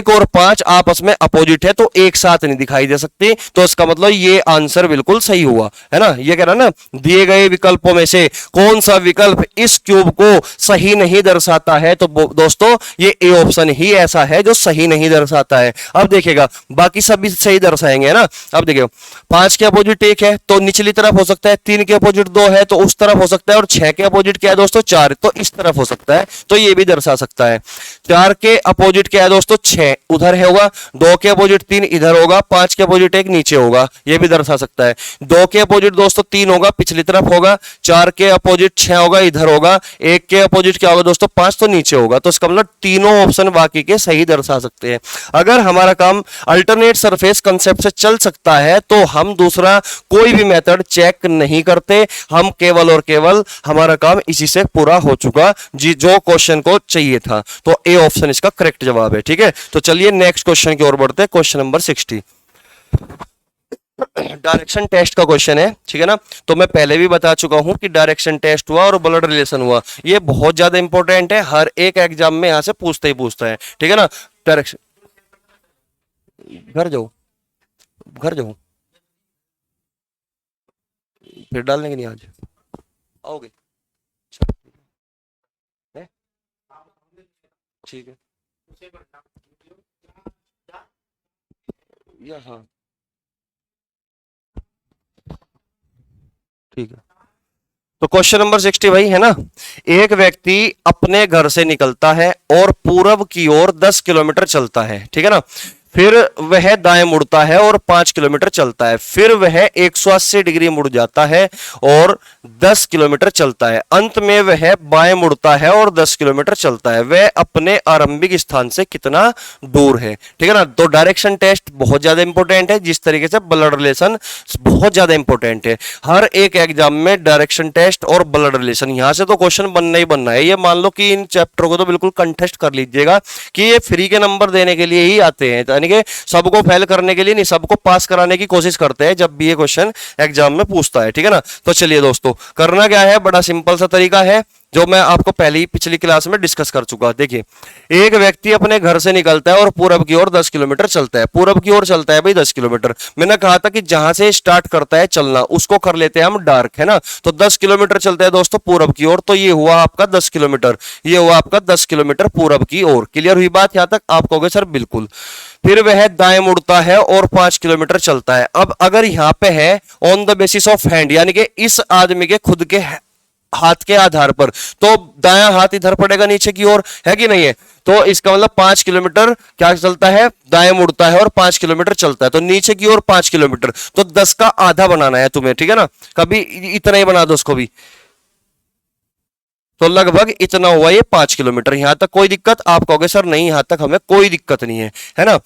S1: और पांच आपस में अपोजिट है तो एक साथ नहीं दिखाई दे सकते, तो इसका मतलब ये आंसर बिल्कुल सही हुआ, है ना। ये कह रहा ना, दिए गए विकल्पों में से कौन सा विकल्प इस क्यूब को सही नहीं दर्शाता है, तो दोस्तों ये ए ऑप्शन ही ऐसा है जो सही नहीं दर्शाता है। अब देखिएगा बाकी सभी सही दर्शाएंगे, है ना। अब देखिए 5 के अपोजिट 1 है तो निचली तरफ हो सकता है, 3 के अपोजिट 2 है तो उस तरफ हो सकता है, और 6 के अपोजिट क्या है दोस्तों, 4, तो इस तरफ हो सकता है, तो ये भी दर्शा सकता है। 4 के अपोजिट क्या है दोस्तों, 6 उधर है होगा, 2 के अपोजिट 3 इधर होगा, 5 के अपोजिट 1 नीचे होगा, ये भी दर्शा सकता है। 2 के अपोजिट दोस्तों 3 होगा, पिछली तरफ होगा, 4 के अपोजिट 6 होगा, इधर होगा, 1 के अपोजिट क्या होगा दोस्तों, 5 तो नीचे होगा। तो इसका मतलब तीनों ऑप्शन बाकी के सही दर्शा सकते हैं। अगर हमारा काम अल्टरनेट सरफेस कंसेप्ट से चल सकता है तो हम दूसरा कोई भी मेथड चेक नहीं करते, हम केवल और केवल हमारा काम इसी से पूरा हो चुका जी, जो क्वेश्चन को चाहिए था। तो ए ऑप्शन इसका करेक्ट जवाब है। ठीक है, तो चलिए नेक्स्ट क्वेश्चन की ओर बढ़ते हैं। क्वेश्चन नंबर 60 डायरेक्शन टेस्ट का क्वेश्चन है, ठीक है ना। तो मैं पहले भी बता चुका हूं कि डायरेक्शन टेस्ट हुआ और ब्लड रिलेशन हुआ, ये बहुत ज्यादा इंपॉर्टेंट है, हर एक एग्जाम में यहां से पूछता ही पूछता है, ठीक है ना। डायरेक्शन, घर जाओ फिर डालने के नहीं आज आओगे, ठीक है या हाँ ठीक है। तो क्वेश्चन नंबर 60 भाई, है ना। एक व्यक्ति अपने घर से निकलता है और पूरब की ओर 10 किलोमीटर चलता है, ठीक है ना। फिर वह दाएं मुड़ता है और 5 किलोमीटर चलता है, फिर वह 180 डिग्री मुड़ जाता है और 10 किलोमीटर चलता है, अंत में वह बाएं मुड़ता है और 10 किलोमीटर चलता है। वह अपने आरंभिक स्थान से कितना दूर है, ठीक है ना। तो डायरेक्शन टेस्ट बहुत ज्यादा इंपॉर्टेंट है, जिस तरीके से ब्लड रिलेशन बहुत ज्यादा इंपॉर्टेंट है। हर एक एग्जाम में डायरेक्शन टेस्ट और ब्लड रिलेशन यहां से तो क्वेश्चन बनना ही बनना है। ये मान लो कि इन चैप्टरों को तो बिल्कुल कंटेस्ट कर लीजिएगा कि ये फ्री के नंबर देने के लिए ही आते हैं, यानी कि सबको फेल करने के लिए नहीं, सबको पास कराने की कोशिश करते हैं जब भी ये क्वेश्चन एग्जाम में पूछता है, ठीक है ना। तो चलिए दोस्तों, करना क्या है, बड़ा सिंपल सा तरीका है जो मैं आपको पहले ही पिछली क्लास में डिस्कस कर चुका। देखिए, एक व्यक्ति अपने घर से निकलता है और पूरब की ओर 10 किलोमीटर चलता है, पूरब की ओर चलता है भाई 10 किलोमीटर। मैंने कहा था कि जहां से स्टार्ट करता है चलना उसको कर लेते हैं हम डार्क, है ना। तो 10 किलोमीटर चलता है दोस्तों पूरब की ओर, तो ये हुआ आपका 10 किलोमीटर, ये हुआ आपका 10 किलोमीटर पूरब की ओर। क्लियर हुई बात यहां तक? आप कहोगे सर बिल्कुल। फिर वह दाएं मुड़ता है और 5 किलोमीटर चलता है। अब अगर यहां पे है on the basis of hand, यानी कि इस आदमी के खुद के हाथ के आधार पर, तो दायां हाथ इधर पड़ेगा नीचे की ओर, है कि नहीं है। तो इसका मतलब 5 किलोमीटर क्या चलता है, दाएं मुड़ता है और 5 किलोमीटर चलता है, तो नीचे की ओर 5 किलोमीटर, तो 10 का आधा बनाना है तुम्हें, ठीक है ना। कभी इतना ही बना दो उसको भी, तो लगभग इतना हुआ ये 5 किलोमीटर। यहां तक कोई दिक्कत? आप कहोगे सर नहीं, यहां तक हमें कोई दिक्कत नहीं है ना।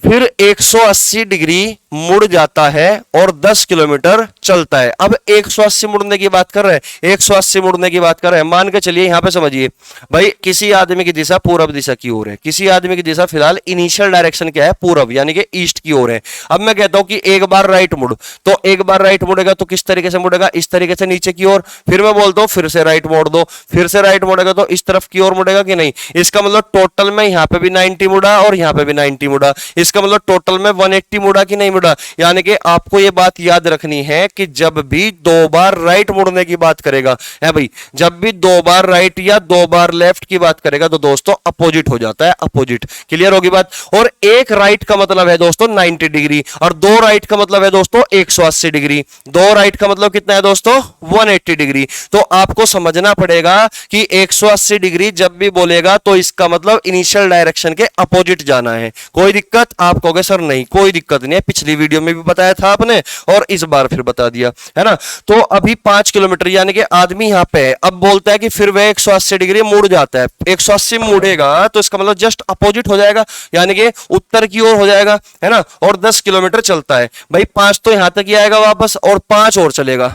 S1: फिर 180 डिग्री मुड़ जाता है और 10 किलोमीटर चलता है। अब 180 मुड़ने की बात कर रहे हैं, 180 मुड़ने की बात कर रहे हैं। मान के चलिए यहां पे समझिए भाई, किसी आदमी की दिशा पूरब दिशा की ओर है, किसी आदमी की दिशा फिलहाल इनिशियल डायरेक्शन क्या है, पूरब यानी कि ईस्ट की ओर है। अब मैं कहता हूं कि एक बार राइट मुड़, तो एक बार राइट मुड़ेगा तो किस तरीके से मुड़ेगा, इस तरीके से नीचे की ओर। फिर मैं बोलता हूं फिर से राइट मोड़ दो, फिर से राइट मुड़ेगा तो इस तरफ की ओर मुड़ेगा कि नहीं। इसका मतलब टोटल में यहां पे भी 90 मुड़ा और यहां पे भी 90 मुड़ा। इसका मतलब टोटल में 180 मुड़ा कि नहीं मुड़ा। यानी कि आपको ये बात याद रखनी है कि जब भी 2 बार राइट मुड़ने की बात करेगा है भाई, जब भी 2 बार राइट या 2 बार लेफ्ट की बात करेगा तो दोस्तों अपोजिट हो जाता है, अपोजिट। क्लियर होगी बात। और एक राइट का मतलब है दोस्तों 90 डिग्री, और 2 राइट का मतलब है दोस्तों 180 डिग्री। 2 राइट का मतलब कितना है दोस्तों 180 डिग्री। तो आपको समझना पड़ेगा कि 180 डिग्री जब भी बोलेगा तो इसका मतलब इनिशियल डायरेक्शन के अपोजिट जाना है। कोई दिक्कत? आप कहोगे सर नहीं कोई दिक्कत नहीं है, पिछली वीडियो में भी बताया था आपने और इस बार फिर बता दिया है ना। तो अभी 5 किलोमीटर यानी कि आदमी यहां पे है, अब बोलता है कि फिर वह 180 डिग्री मुड़ जाता है। 180 मुड़ेगा तो इसका मतलब जस्ट अपोजिट हो जाएगा, यानी कि उत्तर की ओर हो जाएगा है ना। और 10 किलोमीटर चलता है भाई, 5 तो यहां तक ही आएगा वापस और 5 और चलेगा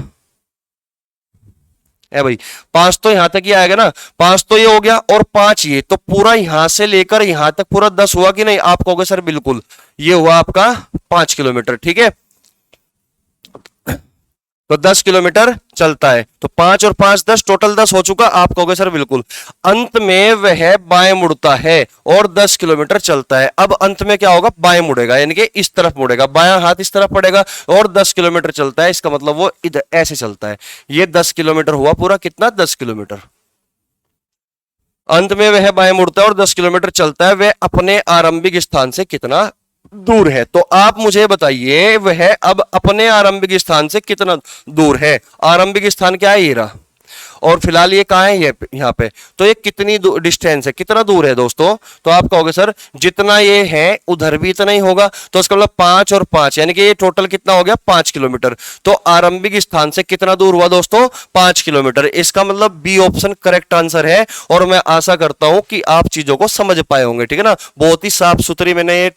S1: है भाई। 5 तो यहां तक ही आएगा ना, 5 तो ये हो गया और 5 ये, तो पूरा यहां से लेकर यहां तक पूरा 10 हुआ कि नहीं। आप कहोगे सर बिल्कुल, ये हुआ आपका 5 किलोमीटर। ठीक है, तो 10 किलोमीटर चलता है, तो 5 और 5 10, टोटल 10 हो चुका। आप कहोगे सर बिल्कुल। अंत में वह बाएं मुड़ता है और 10 किलोमीटर चलता है। अब अंत में क्या होगा, बाएं मुड़ेगा यानी कि इस तरफ मुड़ेगा, बायां हाथ इस तरफ पड़ेगा और 10 किलोमीटर चलता है। इसका मतलब वो इधर ऐसे चलता है। ये 10 किलोमीटर हुआ पूरा, कितना 10 किलोमीटर। अंत में वह बाएं मुड़ता है और 10 किलोमीटर चलता है। वह अपने आरंभिक स्थान से कितना दूर है। तो आप मुझे बताइए वह अब अपने आरंभिक स्थान से कितना दूर है। आरंभिक स्थान क्या है, ये रहा, और फिलहाल ये कहाँ है, ये यहाँ पे। तो ये कितनी डिस्टेंस है, कितना दूर है दोस्तों। तो आप कहोगे सर जितना ये है उधर भी इतना ही होगा, तो इसका मतलब 5 और 5 यानी कि ये टोटल कितना हो गया 5 किलोमीटर। तो आरंभिक स्थान से कितना दूर हुआ दोस्तों 5 किलोमीटर। इसका मतलब बी ऑप्शन करेक्ट आंसर है। और मैं आशा करता हूं कि आप चीजों को समझ पाए होंगे, ठीक है ना। बहुत ही साफ सुथरी मैंने ये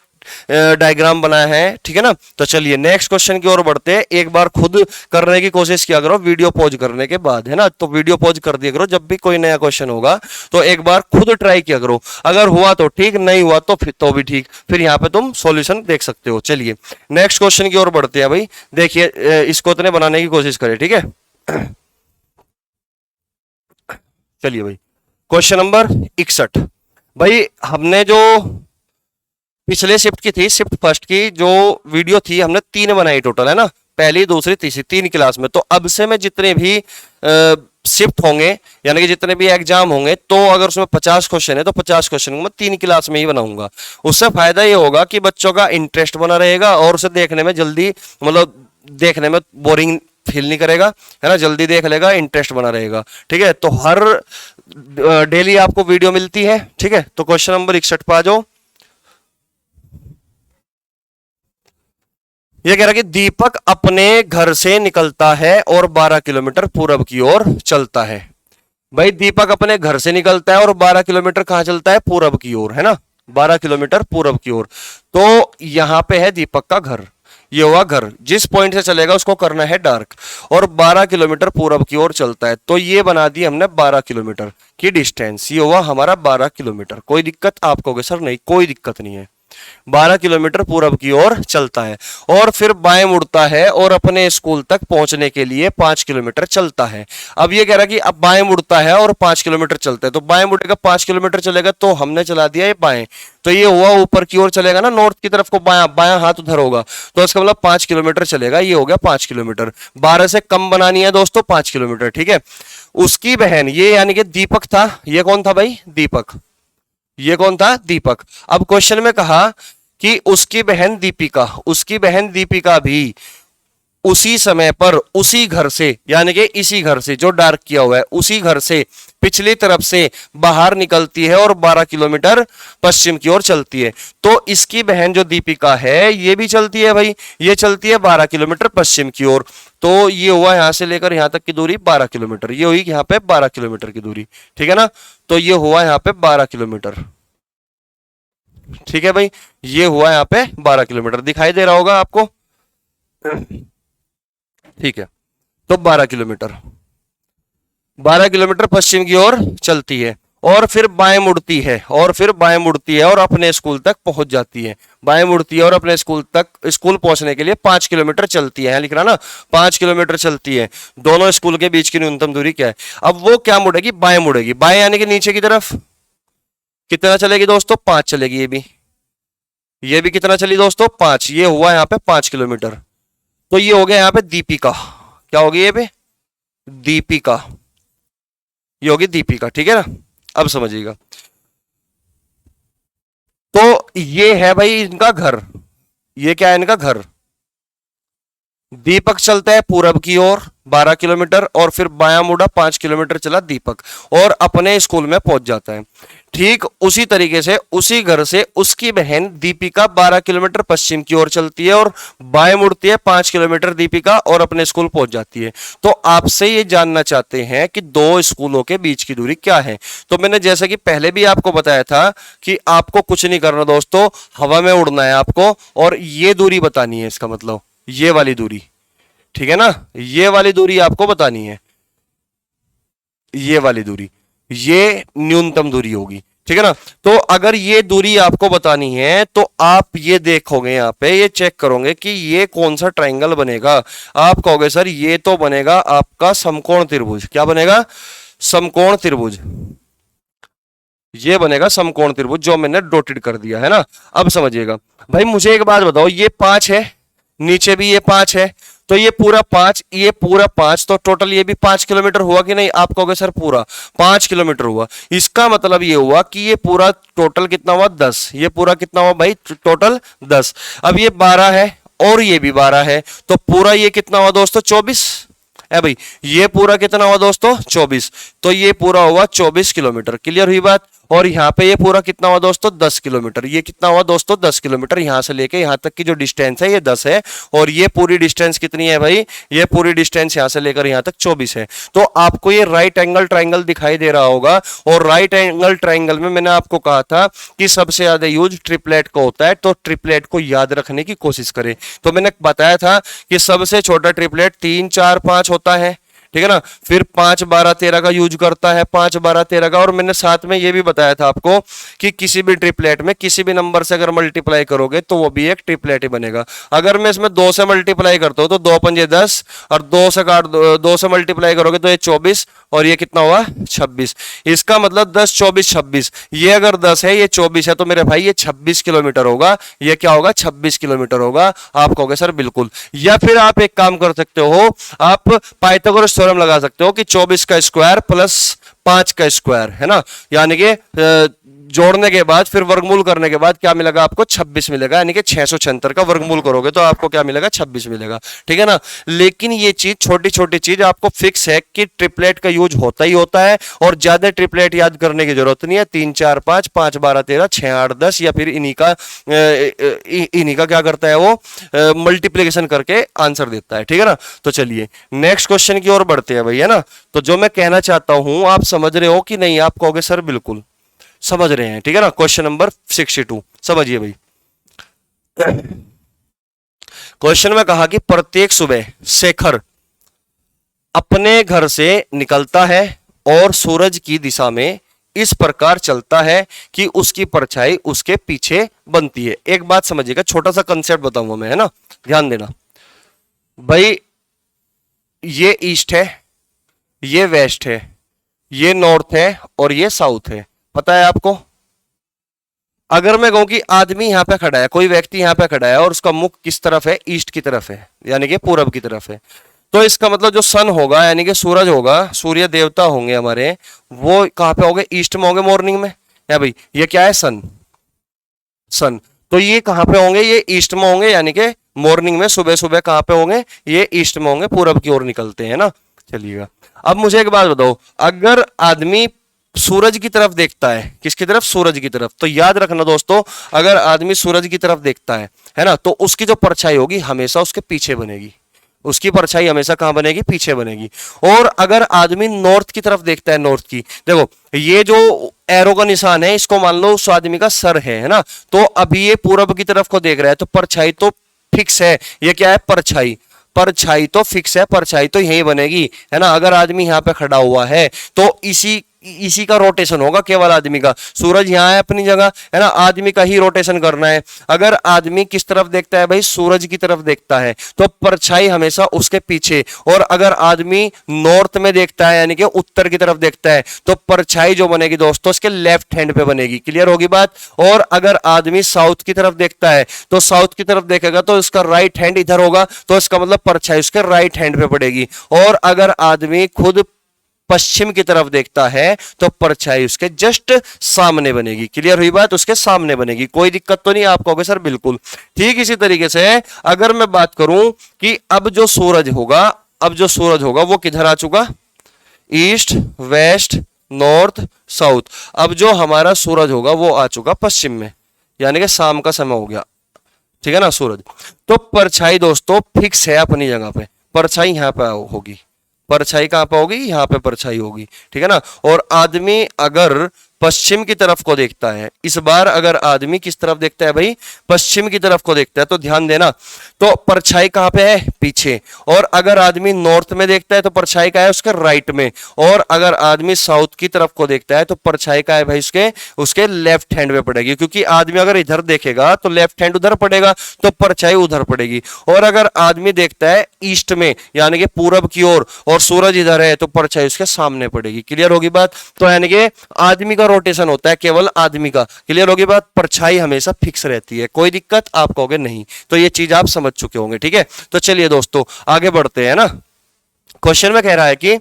S1: डायग्राम बनाया है, ठीक है ना। तो चलिए नेक्स्ट क्वेश्चन की ओर बढ़ते हैं। एक बार खुद करने की कोशिश किया करो वीडियो पॉज करने के बाद, है ना। तो वीडियो पॉज कर दिया करो, जब भी कोई नया क्वेश्चन होगा तो एक बार खुद ट्राई किया करो। अगर हुआ तो ठीक, नहीं हुआ तो फिर तो भी ठीक, फिर यहाँ पे तुम सॉल्यूशन देख सकते हो। चलिए नेक्स्ट क्वेश्चन की ओर बढ़ते हैं भाई। देखिए इसको इतने बनाने की कोशिश करें, ठीक है। चलिए भाई क्वेश्चन नंबर 61। भाई हमने जो पिछले शिफ्ट की थी, शिफ्ट फर्स्ट की जो वीडियो थी, हमने 3 बनाई टोटल, है ना। पहली दूसरी तीसरी 3 क्लास में। तो अब से मैं जितने भी शिफ्ट होंगे यानी कि जितने भी एग्जाम होंगे, तो अगर उसमें 50 क्वेश्चन है तो 50 क्वेश्चन मैं 3 क्लास में ही बनाऊंगा। उससे फायदा ये होगा कि बच्चों का इंटरेस्ट बना रहेगा और उसे देखने में जल्दी, मतलब देखने में बोरिंग फील नहीं करेगा, है ना। जल्दी देख लेगा, इंटरेस्ट बना रहेगा, ठीक है। तो हर डेली आपको वीडियो मिलती है, ठीक है। तो क्वेश्चन नंबर 61 पे आ जाओ। ये कह रहा है कि दीपक अपने घर से निकलता है और 12 किलोमीटर पूरब की ओर चलता है। भाई दीपक अपने घर से निकलता है और 12 किलोमीटर कहां चलता है, पूरब की ओर, है ना। 12 किलोमीटर पूरब की ओर। तो यहां पे है दीपक का घर, ये हुआ घर। जिस पॉइंट से चलेगा उसको करना है डार्क, और 12 किलोमीटर पूरब की ओर चलता है। तो ये बना दी हमने 12 किलोमीटर की डिस्टेंस। ये हुआ हमारा 12 किलोमीटर। कोई दिक्कत? आप कहोगे सर नहीं कोई दिक्कत नहीं है। 12 किलोमीटर पूरब की ओर चलता है और फिर बाएं मुड़ता है और अपने स्कूल तक पहुंचने के लिए 5 किलोमीटर चलता है। अब ये कह रहा है कि अब बाएं मुड़ता है और 5 किलोमीटर चलता है। तो बाएं मुड़ेगा 5 किलोमीटर चलेगा, तो हमने चला दिया ये बाएं। तो ये हुआ ऊपर की ओर चलेगा ना, नॉर्थ की तरफ को, बायां बायां हाथ उधर होगा, तो इसका मतलब 5 किलोमीटर चलेगा। ये हो गया 5 किलोमीटर। 12 से कम बनानी है दोस्तों 5 किलोमीटर, ठीक है। उसकी बहन, ये यानी कि दीपक था। ये कौन था भाई, दीपक। ये कौन था, दीपक। अब क्वेश्चन में कहा कि उसकी बहन दीपिका, उसकी बहन दीपिका भी उसी समय पर उसी घर से, यानी कि इसी घर से जो डार्क किया हुआ है, उसी घर से पिछली तरफ से बाहर निकलती है और 12 किलोमीटर पश्चिम की ओर चलती है। तो इसकी बहन जो दीपिका है ये भी चलती है भाई, ये चलती है 12 किलोमीटर पश्चिम की ओर। तो ये हुआ यहां से लेकर यहां तक की दूरी 12 किलोमीटर। ये हुई यहां पे 12 किलोमीटर की दूरी, ठीक है ना। तो ये हुआ यहां पे 12 किलोमीटर, ठीक है भाई। ये हुआ यहां पे 12 किलोमीटर, दिखाई दे रहा होगा आपको, ठीक है। तो 12 किलोमीटर, 12 किलोमीटर पश्चिम की ओर चलती है और फिर बाएं मुड़ती है, और फिर बाएं मुड़ती है और अपने स्कूल तक पहुंच जाती है। बाएं मुड़ती है और अपने स्कूल तक, स्कूल पहुंचने के लिए 5 किलोमीटर चलती है। लिख रहा ना, 5 किलोमीटर चलती है। दोनों स्कूल के बीच की न्यूनतम दूरी क्या है। अब वो क्या मुड़ेगी, बाएं मुड़ेगी। बाएं यानी कि नीचे की तरफ। कितना चलेगी दोस्तों, 5 चलेगी। ये भी, ये भी कितना चली दोस्तों 5, ये हुआ यहाँ पे 5 किलोमीटर। तो ये हो गया यहाँ पे दीपिका, क्या हो गया ये पे दीपिका, ये होगी दीपिका, ठीक है ना। अब समझिएगा, तो ये है भाई इनका घर, ये क्या है इनका घर। दीपक चलता है पूरब की ओर 12 किलोमीटर और फिर बायां मुड़ा 5 किलोमीटर चला दीपक और अपने स्कूल में पहुंच जाता है। ठीक उसी तरीके से उसी घर से उसकी बहन दीपिका 12 किलोमीटर पश्चिम की ओर चलती है और बाएं मुड़ती है 5 किलोमीटर दीपिका और अपने स्कूल पहुंच जाती है। तो आपसे ये जानना चाहते हैं कि दो स्कूलों के बीच की दूरी क्या है। तो मैंने जैसा कि पहले भी आपको बताया था कि आपको कुछ नहीं करना दोस्तों, हवा में उड़ना है आपको और ये दूरी बतानी है, इसका मतलब ये वाली दूरी, ठीक है ना, ये वाली दूरी आपको बतानी है, ये वाली दूरी, ये न्यूनतम दूरी होगी, ठीक है ना। तो अगर ये दूरी आपको बतानी है तो आप ये देखोगे यहां पे, ये चेक करोगे कि ये कौन सा ट्रायंगल बनेगा। आप कहोगे सर ये तो बनेगा आपका समकोण त्रिभुज, क्या बनेगा समकोण त्रिभुज, ये बनेगा समकोण त्रिभुज जो मैंने डॉटेड कर दिया है ना। अब समझिएगा भाई, मुझे एक बात बताओ, ये 5 है, नीचे भी ये 5 है, तो ये पूरा 5, ये पूरा 5, तो टोटल ये भी 5 किलोमीटर हुआ कि नहीं। आप कहोगे सर पूरा 5 किलोमीटर हुआ, इसका मतलब ये हुआ कि ये पूरा टोटल कितना हुआ 10, ये पूरा कितना हुआ भाई टोटल 10। अब ये 12 है और ये भी 12 है, तो पूरा ये कितना हुआ दोस्तों 24 है भाई। ये पूरा कितना हुआ दोस्तों 24, तो ये पूरा हुआ 24 किलोमीटर, क्लियर हुई बात। और यहाँ पे ये पूरा कितना हुआ दोस्तों 10 किलोमीटर, ये कितना हुआ दोस्तों 10 किलोमीटर, यहां से लेके यहां तक की जो डिस्टेंस है ये 10 है और ये पूरी डिस्टेंस कितनी है भाई, ये पूरी डिस्टेंस यहां से लेकर यहां तक 24 है। तो आपको ये राइट एंगल ट्राइंगल दिखाई दे रहा होगा और राइट एंगल ट्राइंगल में मैंने आपको कहा था कि सबसे ज्यादा यूज ट्रिपलेट को होता है, तो ट्रिपलेट को याद रखने की कोशिश करें। तो मैंने बताया था कि सबसे छोटा ट्रिपलेट 3 4 5 होता है, ठीक है ना, फिर 5 12 13 का यूज करता है, 5 12 13 का। और मैंने साथ में ये भी बताया था आपको कि किसी भी ट्रिपलेट में किसी भी नंबर से अगर मल्टीप्लाई करोगे तो वो भी एक ट्रिपलेट ही बनेगा। अगर मैं इसमें 2 से मल्टीप्लाई करता हूं तो 2 पंजे 10 और 2 से काट 2 से मल्टीप्लाई करोगे तो ये 24 और ये कितना हुआ 26। इसका मतलब 10 24 26, ये अगर 10 है ये 24 है तो मेरे भाई ये 26 किलोमीटर होगा। ये क्या होगा 26 किलोमीटर होगा। आप कहोगे सर बिल्कुल। या फिर आप एक काम कर सकते हो, आप पाइथागोरस थ्योरम लगा सकते हो कि 24 का स्क्वायर प्लस 5 का स्क्वायर, है ना, यानी कि जोड़ने के बाद फिर वर्गमूल करने के बाद क्या मिलेगा आपको 26 मिलेगा, यानी कि 676 का वर्गमूल करोगे तो आपको क्या मिलेगा 26 मिलेगा, ठीक है ना। लेकिन ये चीज छोटी छोटी चीज आपको फिक्स है कि ट्रिपलेट का यूज होता ही होता है और ज्यादा ट्रिपलेट याद करने की जरूरत नहीं है। 3 4 5 5 12 13 6 8 10 या फिर इन्हीं का क्या करता है वो मल्टीप्लीकेशन करके आंसर देता है, ठीक है ना। तो चलिए नेक्स्ट क्वेश्चन की ओर बढ़ते हैं भाई, है ना। तो जो मैं कहना चाहता हूं आप समझ रहे हो कि नहीं। आप कहोगे सर बिल्कुल समझ रहे हैं, ठीक है ना। क्वेश्चन नंबर 62 समझिए भाई। क्वेश्चन में कहा कि प्रत्येक सुबह शेखर अपने घर से निकलता है और सूरज की दिशा में इस प्रकार चलता है कि उसकी परछाई उसके पीछे बनती है। एक बात समझिएगा, छोटा सा कंसेप्ट बताऊंगा मैं, है ना, ध्यान देना भाई। ये ईस्ट है, ये वेस्ट है, ये नॉर्थ है और ये साउथ है, पता है आपको। अगर मैं कहूं कि आदमी यहां पे खड़ा है, कोई व्यक्ति यहां पे खड़ा है और उसका मुख किस तरफ है, ईस्ट की तरफ है, यानी कि पूरब की तरफ है, तो इसका मतलब जो सन होगा यानी कि सूरज होगा, सूर्य देवता होंगे हमारे, वो कहां पे होंगे ईस्ट में होंगे मॉर्निंग में। या भाई ये क्या है सन, सन, तो ये कहां पे होंगे, ये ईस्ट में होंगे, यानी कि मॉर्निंग में सुबह सुबह कहां पे होंगे, ये ईस्ट में होंगे, पूरब की ओर निकलते हैं ना। चलिएगा अब मुझे एक बात बताओ, अगर आदमी सूरज की तरफ देखता है, किसकी तरफ, सूरज की तरफ, तो याद रखना दोस्तों, अगर आदमी सूरज की तरफ देखता है ना, तो उसकी जो परछाई होगी हमेशा उसके पीछे बनेगी, उसकी परछाई हमेशा कहां बनेगी, पीछे बनेगी। और अगर आदमी नॉर्थ की तरफ देखता है, नॉर्थ की, देखो ये जो एरो का निशान है इसको मान लो उस आदमी का सर है ना, तो अभी ये पूरब की तरफ को देख रहा है, तो परछाई तो फिक्स है। ये क्या है परछाई, परछाई तो फिक्स है, परछाई तो यही बनेगी, है ना। अगर आदमी यहाँ पे खड़ा हुआ है तो इसी इसी का रोटेशन होगा केवल आदमी का। सूरज यहाँ है अपनी जगह, है ना, आदमी का ही रोटेशन करना है। अगर आदमी किस तरफ देखता है भाई, सूरज की तरफ देखता है, तो परछाई हमेशा उसके पीछे। और अगर आदमी नॉर्थ में देखता है यानी कि उत्तर की तरफ देखता है, तो परछाई जो बनेगी दोस्तों उसके लेफ्ट हैंड पे बनेगी। क्लियर होगी बात। और अगर आदमी साउथ की तरफ देखता है तो साउथ की तरफ देखेगा तो इसका राइट हैंड इधर होगा, तो इसका मतलब परछाई उसके राइट हैंड पे पड़ेगी। और अगर आदमी खुद पश्चिम की तरफ देखता है तो परछाई उसके जस्ट सामने बनेगी। क्लियर हुई बात, उसके सामने बनेगी। कोई दिक्कत तो नहीं। आप कहोगे सर बिल्कुल ठीक। इसी तरीके से अगर मैं बात करूं कि अब जो सूरज होगा वो किधर आ चुका, ईस्ट, वेस्ट, नॉर्थ, साउथ। अब जो हमारा सूरज होगा वो आ चुका पश्चिम में, यानी कि शाम का समय हो गया। ठीक है ना सूरज। तो परछाई दोस्तों फिक्स है अपनी जगह पे। परछाई यहां पे होगी, परछाई कहां पे होगी, यहां पे परछाई होगी। ठीक है ना। और आदमी अगर पश्चिम की तरफ को देखता है, इस बार अगर आदमी किस तरफ देखता है भाई, पश्चिम की तरफ को देखता है, तो ध्यान देना, तो परछाई कहां पे है, पीछे। और अगर आदमी नॉर्थ में देखता है तो परछाई का है उसके राइट में। और अगर आदमी साउथ की तरफ को देखता है तो परछाई का है भाई उसके लेफ्ट हैंड में पड़ेगी। क्योंकि आदमी अगर इधर देखेगा तो लेफ्ट हैंड उधर पड़ेगा, तो परछाई उधर पड़ेगी। और अगर आदमी देखता है ईस्ट में यानी कि पूरब की ओर, और सूरज इधर है, तो परछाई उसके सामने पड़ेगी। क्लियर होगी बात। तो यानी कि आदमी का रोटेशन होता है केवल आदमी का। क्लियर होगी बात। परछाई हमेशा फिक्स रहती है। कोई दिक्कत, आप कहोगे नहीं, तो ये चीज आप समझ चुके होंगे। ठीक है, तो चलिए दोस्तों आगे बढ़ते हैं ना। क्वेश्चन में कह रहा है कि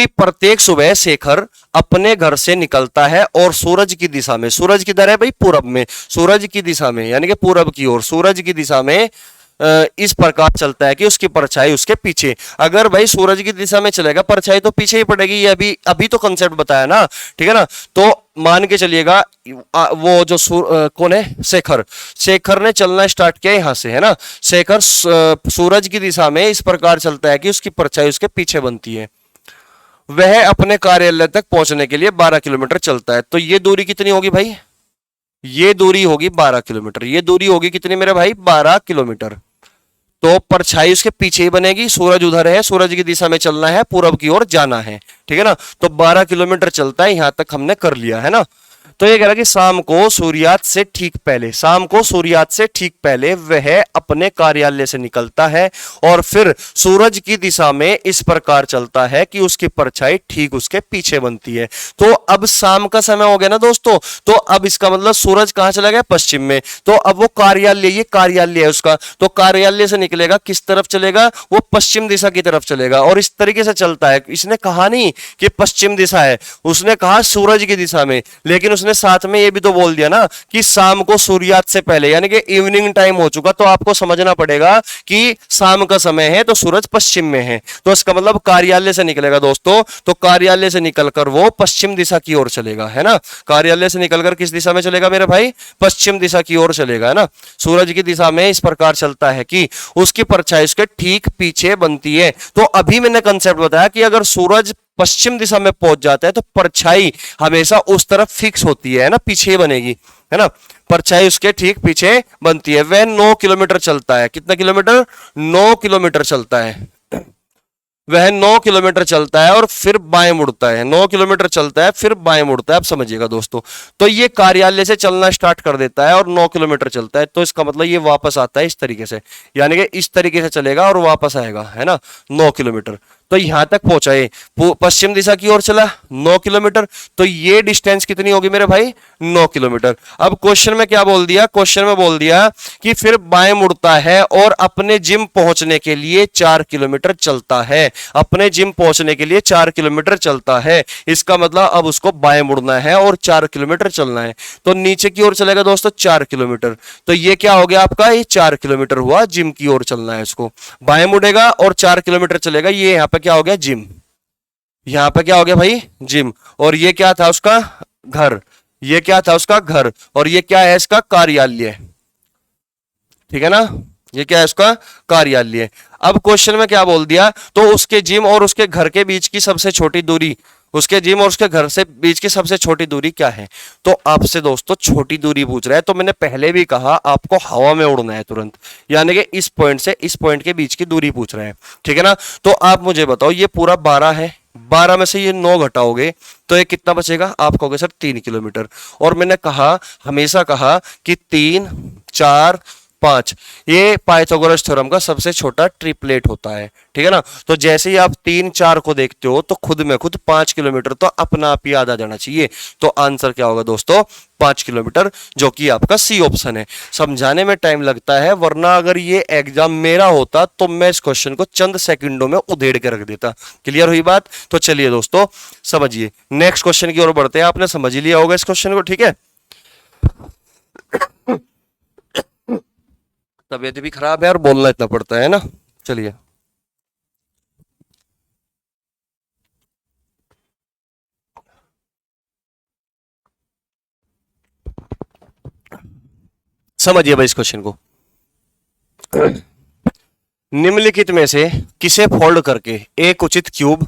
S1: प्रत्येक सुबह शेखर अपने घर से निकलता है और सूरज की दिशा में, सूरज किधर है भाई, पूरब में, सूरज की दिशा में यानी कि पूरब की ओर, सूरज की दिशा में इस प्रकार चलता है कि उसकी परछाई उसके पीछे। अगर भाई सूरज की दिशा में चलेगा परछाई तो पीछे ही पड़ेगी। ये अभी तो कंसेप्ट बताया ना। ठीक है ना। तो मान के चलिएगा वो जो कौन है, शेखर ने चलना स्टार्ट किया यहां से, है ना। शेखर सूरज की दिशा में इस प्रकार चलता है कि उसकी परछाई उसके पीछे बनती है। वह अपने कार्यालय तक पहुंचने के लिए 12 किलोमीटर चलता है। तो ये दूरी कितनी होगी भाई, ये दूरी होगी 12 किलोमीटर। ये दूरी होगी कितनी मेरे भाई, 12 किलोमीटर। तो परछाई उसके पीछे ही बनेगी। सूरज उधर है, सूरज की दिशा में चलना है, पूरब की ओर जाना है। ठीक है ना। तो 12 किलोमीटर चलता है, यहां तक हमने कर लिया है ना। तो ये कह रहा है कि शाम को सूर्यास्त से ठीक पहले वह अपने कार्यालय से निकलता है और फिर सूरज की दिशा में इस प्रकार चलता है कि उसकी परछाई ठीक उसके पीछे बनती है। तो अब शाम का समय हो गया ना दोस्तों। तो अब इसका मतलब सूरज कहां चला गया, पश्चिम में। तो अब वो कार्यालय, ये कार्यालय है उसका, तो कार्यालय से निकलेगा, किस तरफ चलेगा, वो पश्चिम दिशा की तरफ चलेगा। और इस तरीके से चलता है। इसने कहा नहीं कि पश्चिम दिशा है, उसने कहा सूरज की दिशा में। लेकिन उसने साथ में ये भी तो बोल दिया ना कि शाम को सूर्यास्त से पहले, यानी कि इवनिंग टाइम हो चुका। तो आपको समझना पड़ेगा कि शाम का समय है तो सूरज पश्चिम में है। तो इसका मतलब कार्यालय से निकलेगा दोस्तों, तो कार्यालय से निकलकर वो पश्चिम दिशा की ओर चलेगा, है ना। कार्यालय से निकलकर किस दिशा में चलेगा मेरे भाई, पश्चिम दिशा की ओर चलेगा, है ना। सूरज की दिशा में इस प्रकार चलता है कि उसकी परछाई उसके ठीक पीछे बनती है। तो अभी मैंने कंसेप्ट बताया कि अगर सूरज पश्चिम दिशा में पहुंच जाता है तो परछाई हमेशा उस तरफ फिक्स होती है ना, पीछे बनेगी, है ना। परछाई उसके ठीक पीछे बनती है। वह 9 किलोमीटर चलता है। कितना किलोमीटर, 9 किलोमीटर चलता है। वह 9 किलोमीटर चलता है और फिर बाएं मुड़ता है। 9 किलोमीटर चलता है फिर बाएं मुड़ता है। आप समझिएगा दोस्तों। तो ये कार्यालय से चलना स्टार्ट कर देता है और 9 किलोमीटर चलता है। तो इसका मतलब ये वापस आता है इस तरीके से, यानी कि इस तरीके से चलेगा और वापस आएगा, है ना, 9 किलोमीटर। तो यहां तक पहुंचा है, पश्चिम दिशा की ओर चला 9 किलोमीटर। तो ये डिस्टेंस कितनी होगी मेरे भाई, 9 किलोमीटर। अब क्वेश्चन में क्या बोल दिया, क्वेश्चन में बोल दिया कि फिर बाएं मुड़ता है और अपने जिम पहुंचने के लिए 4 किलोमीटर चलता है। अपने जिम पहुंचने के लिए 4 किलोमीटर चलता है। इसका मतलब अब उसको बाएं मुड़ना है और 4 किलोमीटर चलना है। तो नीचे की ओर चलेगा दोस्तों 4 किलोमीटर। तो ये क्या हो गया आपका, ये 4 किलोमीटर हुआ। जिम की ओर चलना है इसको, बाएं मुड़ेगा और 4 किलोमीटर चलेगा। ये यहां पे क्या हो गया, जिम। यहां पे क्या हो गया भाई, जिम। और ये क्या था उसका, घर। ये क्या था उसका, घर। और ये क्या है इसका, कार्यालय। ठीक है ना, ये क्या है उसका, कार्यालय। अब क्वेश्चन में क्या बोल दिया, तो उसके जिम और उसके घर के बीच की सबसे छोटी दूरी, उसके जिम और उसके घर से बीच की सबसे छोटी दूरी क्या है। तो आपसे दोस्तों छोटी दूरी पूछ रहा है। तो मैंने पहले भी कहा आपको हवा में उड़ना है तुरंत, यानी कि इस पॉइंट से इस पॉइंट के बीच की दूरी पूछ रहा है। ठीक है ना। तो आप मुझे बताओ, ये पूरा 12 है, 12 में से ये 9 घटाओगे तो ये कितना बचेगा, आप कहोगे सर 3 किलोमीटर। और मैंने कहा, हमेशा कहा कि 3, 4, 5 ये पाइथागोरस थ्योरम का सबसे छोटा ट्रिपलेट होता है, ठीक है ना। तो जैसे ही आप 3, 4 को देखते हो तो खुद में खुद 5 किलोमीटर तो अपना आप ही याद आ जाना चाहिए। तो आंसर क्या होगा दोस्तों, 5 किलोमीटर, जो कि आपका सी ऑप्शन है। समझाने में टाइम लगता है, वरना अगर ये एग्जाम मेरा होता तो मैं इस क्वेश्चन को चंद सेकंडों में उधेड़ के रख देता। क्लियर हुई बात। तो चलिए दोस्तों समझिए, नेक्स्ट क्वेश्चन की ओर बढ़ते हैं। आपने समझ ही लिया होगा इस क्वेश्चन को, ठीक है। तबीयत भी खराब है और बोलना इतना पड़ता है ना। चलिए, समझिए भाई इस क्वेश्चन को। निम्नलिखित में से किसे फोल्ड करके एक उचित क्यूब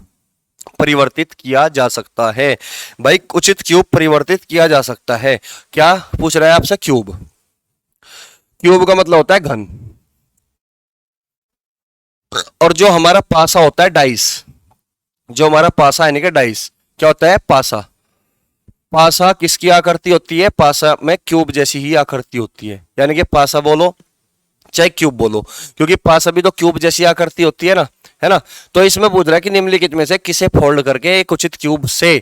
S1: परिवर्तित किया जा सकता है। भाई उचित क्यूब परिवर्तित किया जा सकता है, क्या पूछ रहा है आपसे, क्यूब। क्यूब का मतलब होता है घन, और जो हमारा पासा होता है डाइस, जो हमारा पासा यानी कि डाइस क्या होता है, पासा। पासा किसकी आकृति होती है, पासा में क्यूब जैसी ही आकृति होती है, यानी कि पासा बोलो चाहे क्यूब बोलो, क्योंकि पासा भी तो क्यूब जैसी आकृति होती है ना, है ना। तो इसमें पूछ रहा है कि निम्नलिखित में से किसे फोल्ड करके एक उचित क्यूब से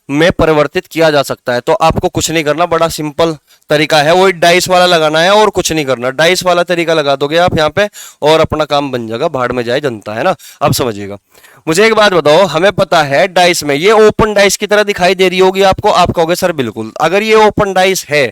S1: में परिवर्तित किया जा सकता है। तो आपको कुछ नहीं करना, बड़ा सिंपल तरीका है, वही डाइस वाला लगाना है और कुछ नहीं करना। डाइस वाला तरीका लगा दोगे आप यहाँ पे और अपना काम बन जाएगा, भाड़ में जाए जनता, है ना। अब समझिएगा, मुझे एक बात बताओ, हमें पता है डाइस में ये ओपन डाइस की तरह दिखाई दे रही होगी आपको। आप कहोगे सर बिल्कुल, अगर ये ओपन डाइस है,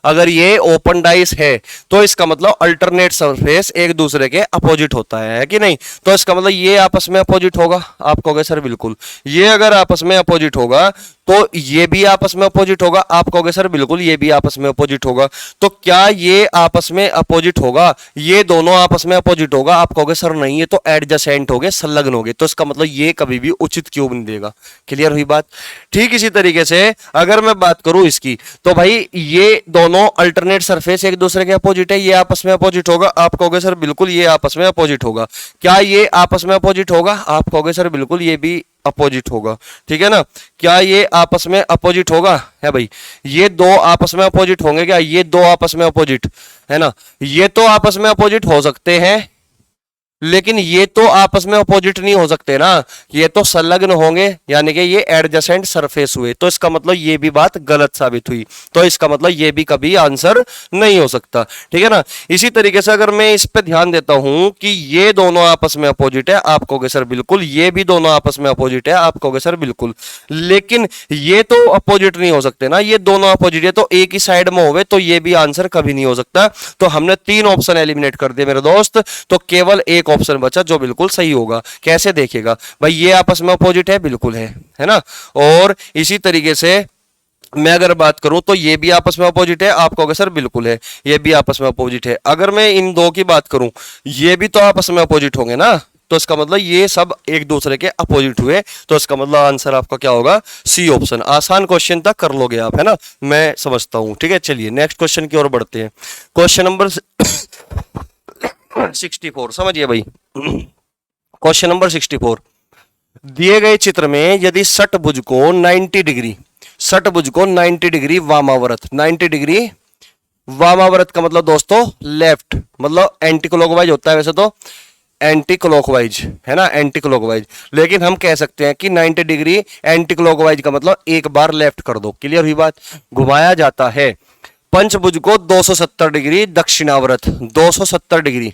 S1: अगर ये ओपन डाइस है तो इसका मतलब अल्टरनेट सरफेस एक दूसरे के अपोजिट होता है कि नहीं। तो इसका मतलब ये आपस में अपोजिट होगा, आप कहोगे सर बिल्कुल। ये अगर आपस में अपोजिट होगा तो ये भी आपस में अपोजिट होगा, आप कहोगे सर बिल्कुल ये भी आपस में अपोजिट होगा। तो क्या ये आपस में अपोजिट होगा, ये दोनों आपस में अपोजिट होगा, आप कहोगे सर नहीं ये तो एडजेसेंट हो गए, संलग्न हो गए। तो इसका मतलब ये कभी भी उचित क्यूब नहीं देगा। क्लियर हुई बात। ठीक इसी तरीके से अगर मैं बात करूं इसकी, तो भाई ये दोनों अल्टरनेट सरफेस एक दूसरे के अपोजिट है, ये आपस में अपोजिट होगा, आप कहोगे सर बिल्कुल ये आपस में अपोजिट होगा। क्या ये आपस में अपोजिट होगा, आप कहोगे सर बिल्कुल ये भी अपोजिट होगा, ठीक है ना। क्या ये आपस में अपोजिट होगा, है भाई, ये दो आपस में अपोजिट होंगे क्या, ये दो आपस में अपोजिट, है ना। ये तो आपस में अपोजिट हो सकते हैं, लेकिन ये तो आपस में अपोजिट नहीं हो सकते ना, ये तो संलग्न होंगे, यानी कि ये एडजेसेंट सरफेस हुए। तो इसका मतलब ये भी बात गलत साबित हुई, तो इसका मतलब ये भी कभी आंसर नहीं हो सकता, ठीक है ना। इसी तरीके से अगर मैं इस पे ध्यान देता हूं कि ये दोनों आपस में अपोजिट है, आप कहोगे सर बिल्कुल, ये भी दोनों आपस में अपोजिट है, आप कहोगे सर बिल्कुल, लेकिन ये तो अपोजिट नहीं हो सकते ना, ये दोनों अपोजिट है तो एक ही साइड में होवे, तो ये भी आंसर कभी नहीं हो सकता। तो हमने 3 ऑप्शन एलिमिनेट कर दिए मेरे दोस्त, तो केवल एक ऑप्शन बचा जो बिल्कुल सही होगा। कैसे देखेगा भाई, ये आपस में अपोजिट है, बिल्कुल है ना। और इसी तरीके से मैं अगर बात करूं तो ये भी आपस में अपोजिट है, आप कहोगे सर बिल्कुल है, ये भी आपस में अपोजिट है। अगर मैं इन दो की बात करूं, ये भी तो आपस में अपोजिट होंगे ना, तो इसका मतलब ये सब एक दूसरे के अपोजिट हुए, तो इसका मतलब आंसर आपका क्या होगा, सी ऑप्शन। आसान क्वेश्चन तक कर लोगे आप, है ना, मैं समझता हूं, ठीक है। चलिए नेक्स्ट क्वेश्चन की ओर बढ़ते हैं। क्वेश्चन नंबर 64 समझिए भाई। क्वेश्चन नंबर 64, दिए गए चित्र में यदि षटभुज को 90 डिग्री, षटभुज को 90 डिग्री वामावर्त, 90 डिग्री वामावर्त का मतलब दोस्तों लेफ्ट, मतलब एंटी क्लॉकवाइज होता है वैसे तो, एंटी क्लॉकवाइज है ना, एंटी क्लॉकवाइज, लेकिन हम कह सकते हैं कि 90 डिग्री एंटी क्लॉकवाइज का मतलब एक बार लेफ्ट कर दो। क्लियर हुई बात। घुमाया जाता है पंचभुज को 270 डिग्री दक्षिणावर्त, 270 डिग्री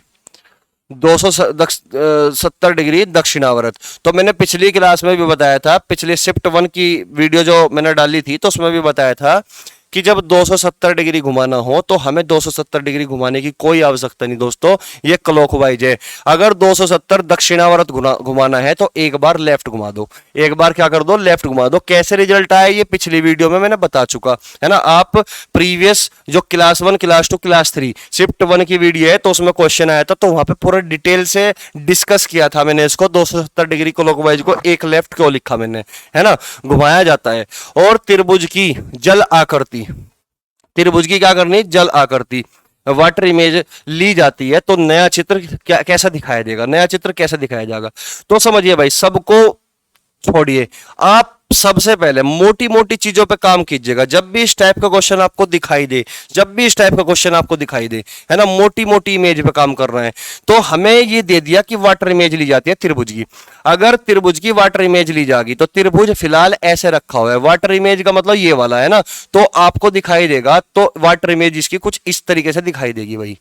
S1: 270 डिग्री दक्षिणावर्त। तो मैंने पिछली क्लास में भी बताया था, पिछले शिफ्ट 1 की वीडियो जो मैंने डाली थी तो उसमें भी बताया था कि जब 270 डिग्री घुमाना हो तो हमें 270 डिग्री घुमाने की कोई आवश्यकता नहीं दोस्तों, ये क्लॉकवाइज है। अगर 270 दक्षिणावर्त घुमाना है तो एक बार लेफ्ट घुमा दो, एक बार क्या कर दो, लेफ्ट घुमा दो। कैसे रिजल्ट आया ये पिछली वीडियो में मैंने बता चुका है ना। आप प्रीवियस जो क्लास 1, क्लास 2, क्लास 3 शिफ्ट 1 की वीडियो है तो उसमें क्वेश्चन आया था, तो वहां पे पूरा डिटेल से डिस्कस किया था मैंने इसको, 270 डिग्री क्लॉकवाइज को एक लेफ्ट क्यों लिखा मैंने, है ना, घुमाया जाता है। और त्रिभुज की जल आकृति, त्रिभुज की क्या करनी, जल आकृति, वाटर इमेज ली जाती है, तो नया चित्र क्या कैसा दिखाया देगा, नया चित्र कैसा दिखाया जाएगा। तो समझिए भाई, सबको छोड़िए, आप सबसे पहले मोटी मोटी चीजों पे काम कीजिएगा। जब भी इस टाइप का क्वेश्चन आपको दिखाई दे, जब भी इस टाइप का क्वेश्चन आपको दिखाई दे, है ना, मोटी मोटी इमेज पे काम कर रहे हैं, तो हमें ये दे दिया कि वाटर इमेज ली जाती है त्रिभुज की। अगर त्रिभुज की वाटर इमेज ली जाएगी तो त्रिभुज फिलहाल ऐसे रखा हुआ है, वाटर इमेज का मतलब ये वाला है ना, तो आपको दिखाई देगा, तो वाटर इमेज इसकी कुछ इस तरीके से दिखाई देगी भाई,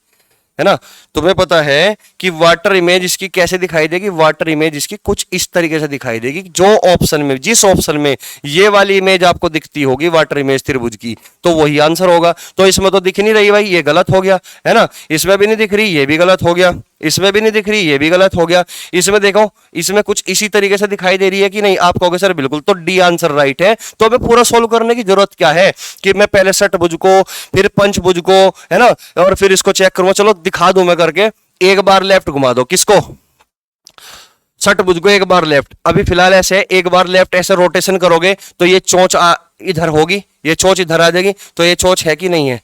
S1: है ना। तुम्हें पता है कि वाटर इमेज इसकी कैसे दिखाई देगी, वाटर इमेज इसकी कुछ इस तरीके से दिखाई देगी। जो ऑप्शन में, जिस ऑप्शन में ये वाली इमेज आपको दिखती होगी वाटर इमेज त्रिभुज की, तो वही आंसर होगा। तो इसमें तो दिख नहीं रही भाई, ये गलत हो गया, है ना। इसमें भी नहीं दिख रही, ये भी गलत हो गया। इसमें भी नहीं दिख रही, ये भी गलत हो गया। इसमें देखो, इसमें कुछ इसी तरीके से दिखाई दे रही है कि नहीं, आप कहोगे सर बिल्कुल, तो डी आंसर राइट है। तो हमें पूरा सोल्व करने की जरूरत क्या है कि मैं पहले षटभुज को, फिर पंचभुज को, है ना, और फिर इसको चेक करूंगा। चलो दिखा दूं मैं करके, एक बार लेफ्ट घुमा दो, किसको, षटभुज को एक बार लेफ्ट। अभी फिलहाल ऐसे है, एक बार लेफ्ट ऐसे रोटेशन करोगे तो ये चोंच इधर होगी, ये चोंच इधर आ जाएगी, तो ये चोंच है कि नहीं है,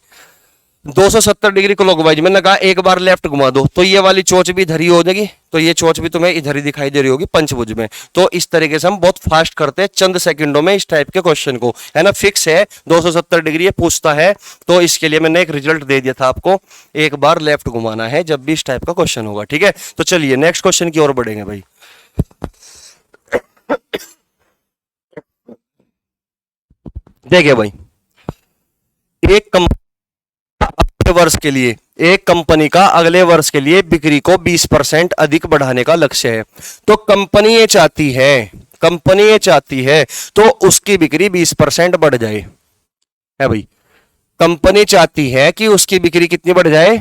S1: 270 डिग्री क्लॉकवाइज। मैंने कहा एक बार लेफ्ट घुमा दो तो ये वाली चोंच भी इधर ही हो जाएगी, तो ये चोंच भी तुम्हें इधर ही दिखाई दे रही होगी पंचभुज में। तो इस तरीके से हम बहुत फास्ट करते हैं चंद सेकंडों में इस टाइप के क्वेश्चन को, है ना। फिक्स है 270 डिग्री ये पूछता है, तो इसके लिए मैंने एक रिजल्ट दे दिया था आपको, एक बार लेफ्ट घुमाना है जब भी इस टाइप का क्वेश्चन होगा, ठीक है। तो चलिए नेक्स्ट क्वेश्चन की ओर बढ़ेंगे भाई। देखिए भाई, एक वर्ष के लिए, एक कंपनी का अगले वर्ष के लिए बिक्री को 20% अधिक बढ़ाने का लक्ष्य है। तो कंपनी ये चाहती है, कंपनी ये चाहती है तो उसकी बिक्री 20% बढ़ जाए, है भाई। कंपनी चाहती है कि उसकी बिक्री कितनी बढ़ जाए,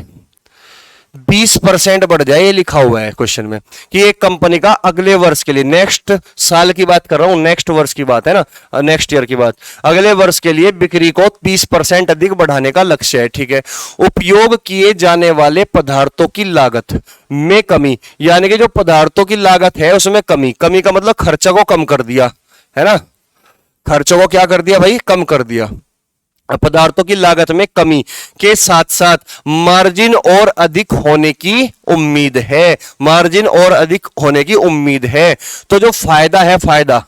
S1: 20% बढ़ जाए। ये लिखा हुआ है क्वेश्चन में कि एक कंपनी का अगले वर्ष के लिए, नेक्स्ट साल की बात कर रहा हूं, नेक्स्ट वर्ष की बात है ना, नेक्स्ट ईयर की बात, अगले वर्ष के लिए बिक्री को 20% अधिक बढ़ाने का लक्ष्य है, ठीक है। उपयोग किए जाने वाले पदार्थों की लागत में कमी, यानी कि जो पदार्थों की लागत है उसमें कमी, कमी का मतलब खर्चा को कम कर दिया, है ना, खर्चों को क्या कर दिया भाई, कम कर दिया। पदार्थों की लागत में कमी के साथ साथ मार्जिन और अधिक होने की उम्मीद है, मार्जिन और अधिक होने की उम्मीद है। तो जो फायदा है, फायदा,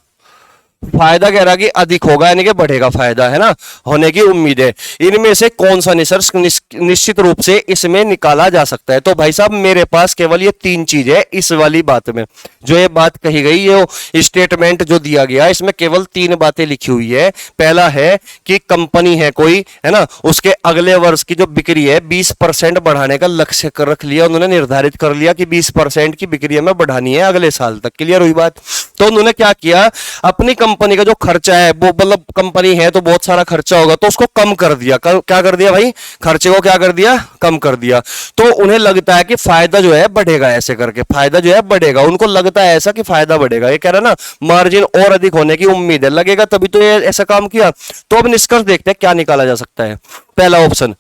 S1: फायदा कह रहा कि अधिक होगा, यानी कि बढ़ेगा फायदा, है ना, होने की उम्मीद है। इनमें से कौन सा निष्कर्ष निश्चित रूप से इसमें निकाला जा सकता है। तो भाई साहब मेरे पास केवल ये तीन चीज है इस वाली बात में, जो ये बात कही गई, ये स्टेटमेंट जो दिया गया, इसमें केवल तीन बातें लिखी हुई है। पहला है कि कंपनी है कोई, है ना, उसके अगले वर्ष की जो बिक्री है 20% बढ़ाने का लक्ष्य कर रख लिया, उन्होंने निर्धारित कर लिया कि 20% की बिक्री हमें बढ़ानी है अगले साल तक। क्लियर हुई बात। तो उन्होंने क्या किया, अपनी कंपनी का जो खर्चा है, वो मतलब कंपनी है तो बहुत सारा खर्चा होगा, तो उसको कम कर दिया। क्या कर दिया भाई, खर्चे को क्या कर दिया, कम कर दिया। तो उन्हें लगता है कि फायदा जो है बढ़ेगा, ऐसे करके फायदा जो है बढ़ेगा, उनको लगता है ऐसा कि फायदा बढ़ेगा। ये कह रहा ना, मार्जिन और अधिक होने की उम्मीद है, लगेगा तभी तो ये ऐसा काम किया। तो अब निष्कर्ष देखते हैं क्या निकाला जा सकता है। पहला ऑप्शन,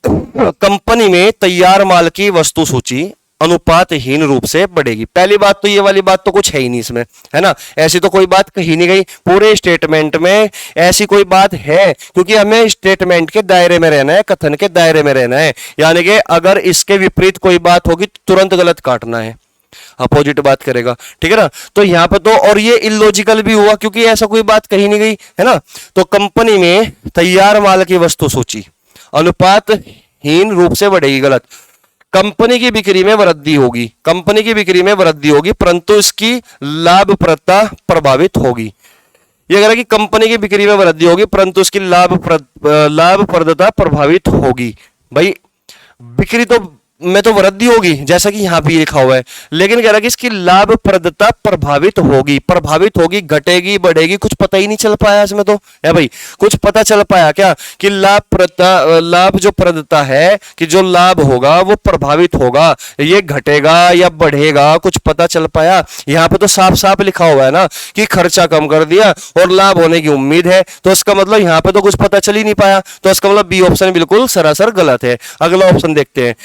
S1: कंपनी में तैयार माल की वस्तु सूची अनुपातहीन रूप से बढ़ेगी। पहली बात तो ये वाली बात तो कुछ है ही नहीं इसमें, है ना, ऐसी तो कोई बात कही नहीं गई पूरे स्टेटमेंट में, ऐसी कोई बात है, क्योंकि हमें स्टेटमेंट के दायरे में रहना है, कथन के दायरे में रहना है। यानी कि अगर इसके विपरीत कोई बात होगी तो तुरंत गलत काटना है, अपोजिट बात करेगा, ठीक है ना। तो यहां पे तो, और ये इलॉजिकल भी हुआ क्योंकि ऐसा कोई बात कही नहीं गई, है ना। तो कंपनी में तैयार माल की वस्तु सूची अनुपातहीन रूप से बढ़ेगी, गलत। कंपनी की बिक्री में वृद्धि होगी, कंपनी की बिक्री में वृद्धि होगी, परंतु इसकी लाभप्रदता प्रभावित होगी। ये कह रहा है कि कंपनी की बिक्री में वृद्धि होगी परंतु इसकी लाभप्रदता प्रभावित होगी। भाई बिक्री तो में तो वृद्धि होगी जैसा कि यहां भी लिखा हुआ है, लेकिन कह रहा है कि इसकी लाभप्रदता प्रभावित होगी, प्रभावित होगी, घटेगी, बढ़ेगी, कुछ पता ही नहीं चल पाया इसमें तो, है भाई, कुछ पता चल पाया क्या कि लाभ जो प्रदता है, कि जो लाभ होगा वो प्रभावित होगा, ये घटेगा या बढ़ेगा, कुछ पता चल पाया। यहां पे तो साफ साफ लिखा हुआ है ना कि खर्चा कम कर दिया और लाभ होने की उम्मीद है, तो इसका मतलब यहां पे तो कुछ पता चल ही नहीं पाया, तो इसका मतलब बी ऑप्शन बिल्कुल सरासर गलत है। अगला ऑप्शन देखते हैं,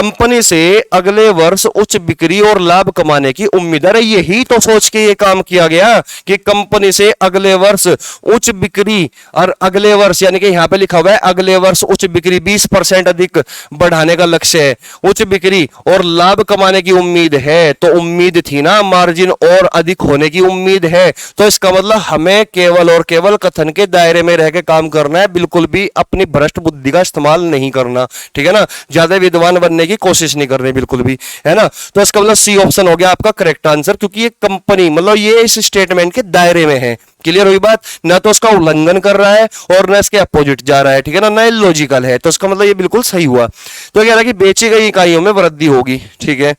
S1: कंपनी से अगले वर्ष उच्च बिक्री और लाभ कमाने की उम्मीद है। यही तो सोच के ये काम किया गया कि कंपनी से अगले वर्ष उच्च बिक्री, और अगले वर्ष यानी कि यहां पे लिखा हुआ है अगले वर्ष उच्च बिक्री 20% अधिक बढ़ाने का लक्ष्य है, उच्च बिक्री और लाभ कमाने की उम्मीद है। तो उम्मीद थी ना, मार्जिन और अधिक होने की उम्मीद है, तो इसका मतलब हमें केवल और केवल कथन के दायरे में रह के काम करना है, बिल्कुल भी अपनी भ्रष्ट बुद्धि का इस्तेमाल नहीं करना, ठीक है ना, ज्यादा विद्वान बनने की कोशिश नहीं करनी बिल्कुल भी, है ना। तो इसका मतलब सी ऑप्शन हो गया आपका करेक्ट आंसर, क्योंकि ये कंपनी मतलब ये इस स्टेटमेंट के दायरे में है। क्लियर हुई बात, ना तो उसका उल्लंघन कर रहा है और ना इसके अपोजिट जा रहा है, ठीक है ना, ना लॉजिकल है, तो इसका मतलब ये बिल्कुल सही हुआ। तो कह रहा है कि बेची गई इकाइयों में वृद्धि होगी, ठीक है,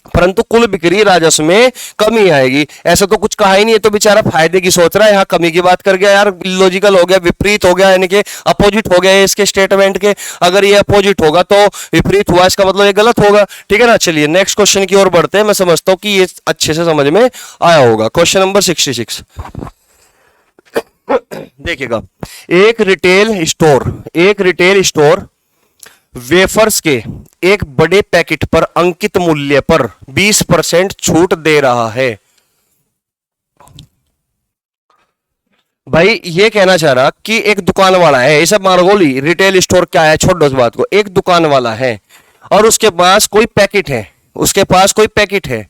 S1: परंतु कुल बिक्री राजस्व में कमी आएगी। ऐसा तो कुछ कहा ही नहीं है, तो बेचारा फायदे की सोच रहा है, यहाँ कमी की बात कर गया यार, लॉजिकल हो गया, विपरीत हो गया, यानी कि अपोजिट हो गया इसके स्टेटमेंट के। अगर ये अपोजिट होगा तो विपरीत हुआ, इसका मतलब ये गलत होगा, ठीक है ना। चलिए नेक्स्ट क्वेश्चन की ओर बढ़ते हैं, मैं समझता हूं कि ये अच्छे से समझ में आया होगा। क्वेश्चन नंबर 66 देखिएगा, एक रिटेल स्टोर वेफर्स के एक बड़े पैकेट पर अंकित मूल्य पर 20% छूट दे रहा है। भाई ये कहना चाह रहा कि एक दुकान वाला है, ऐसा मार्गोली रिटेल स्टोर क्या है, छोड़ दो इस बात को, एक दुकान वाला है और उसके पास कोई पैकेट है,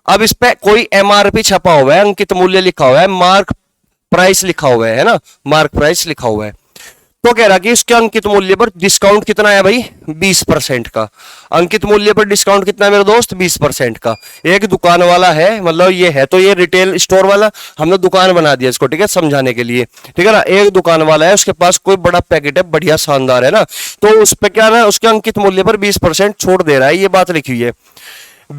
S1: अब इस पे कोई एमआरपी छपा हुआ है, अंकित मूल्य लिखा हुआ है, मार्क प्राइस लिखा हुआ है ना, मार्क प्राइस लिखा हुआ है। तो कह रहा कि इसके अंकित मूल्य पर डिस्काउंट कितना है भाई, 20% का। अंकित मूल्य पर डिस्काउंट कितना है मेरे दोस्त, 20% का। एक दुकान वाला है, मतलब ये है तो ये रिटेल स्टोर वाला, हमने दुकान बना दिया इसको, ठीक है, समझाने के लिए, ठीक है ना। एक दुकान वाला है, उसके पास कोई बड़ा पैकेट है, बढ़िया शानदार है ना, तो उस पर क्या ना, उसके अंकित मूल्य पर 20% छूट दे रहा है, ये बात लिखी हुई है।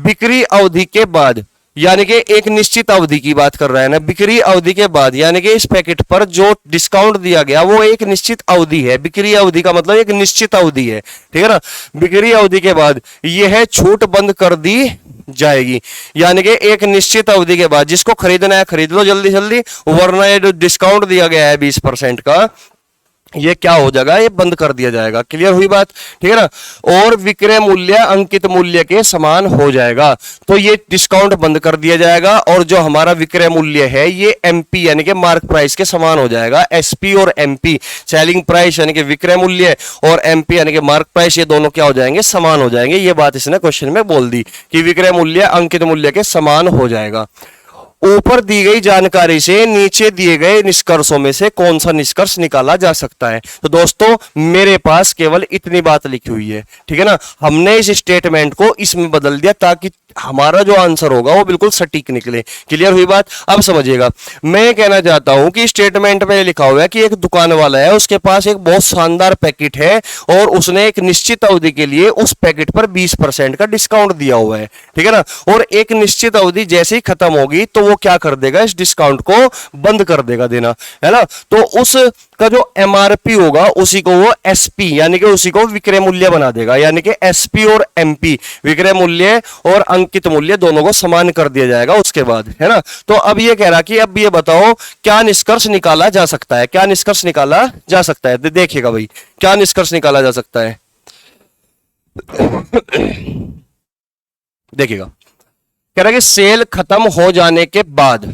S1: बिक्री अवधि के बाद, यानी कि एक निश्चित अवधि की बात कर रहा है ना, बिक्री अवधि के बाद, यानी कि इस पैकेट पर जो डिस्काउंट दिया गया वो एक निश्चित अवधि है। बिक्री अवधि का मतलब एक निश्चित अवधि है, ठीक है ना। बिक्री अवधि के बाद यह छूट बंद कर दी जाएगी, यानी कि एक निश्चित अवधि के बाद जिसको खरीदना है खरीद लो जल्दी जल्दी, वरना ये जो डिस्काउंट दिया गया है 20% का, ये क्या हो जाएगा, ये बंद कर दिया जाएगा। क्लियर हुई बात, ठीक है ना। और विक्रय मूल्य अंकित मूल्य के समान हो जाएगा, तो ये डिस्काउंट बंद कर दिया जाएगा और जो हमारा विक्रय मूल्य है ये एमपी यानी कि मार्क प्राइस के समान हो जाएगा। एसपी और एमपी, सेलिंग प्राइस यानी कि विक्रय मूल्य और एमपी यानी कि मार्क प्राइस, ये दोनों क्या हो जाएंगे, समान हो जाएंगे। ये बात इसने क्वेश्चन में बोल दी कि विक्रय मूल्य अंकित मूल्य के समान हो जाएगा। ऊपर दी गई जानकारी से नीचे दिए गए निष्कर्षों में से कौन सा निष्कर्ष निकाला जा सकता है। तो दोस्तों मेरे पास केवल इतनी बात लिखी हुई है, ठीक है ना। हमने इस स्टेटमेंट को इसमें बदल दिया ताकि हमारा जो आंसर होगा वो बिल्कुल सटीक निकले। क्लियर हुई बात, अब समझिएगा। मैं कहना चाहता हूं कि स्टेटमेंट में लिखा हुआ है कि एक दुकान वाला है, उसके पास एक बहुत शानदार पैकेट है और उसने एक निश्चित अवधि के लिए उस पैकेट पर 20% का डिस्काउंट दिया हुआ है, ठीक है ना। और एक निश्चित अवधि जैसे ही खत्म होगी तो वो क्या कर देगा, इस डिस्काउंट को बंद कर देगा देना, है ना। तो उस का जो एमआरपी होगा उसी को वो एसपी यानी कि उसी को विक्रय मूल्य बना देगा, यानी कि एसपी और एमपी विक्रय मूल्य और अंकित मूल्य दोनों को समान कर दिया जाएगा उसके बाद, है ना। तो अब ये कह रहा कि अब ये बताओ क्या निष्कर्ष निकाला जा सकता है, क्या निष्कर्ष निकाला जा सकता है। देखिएगा भाई क्या निष्कर्ष निकाला जा सकता है। देखिएगा, कह रहा कि सेल खत्म हो जाने के बाद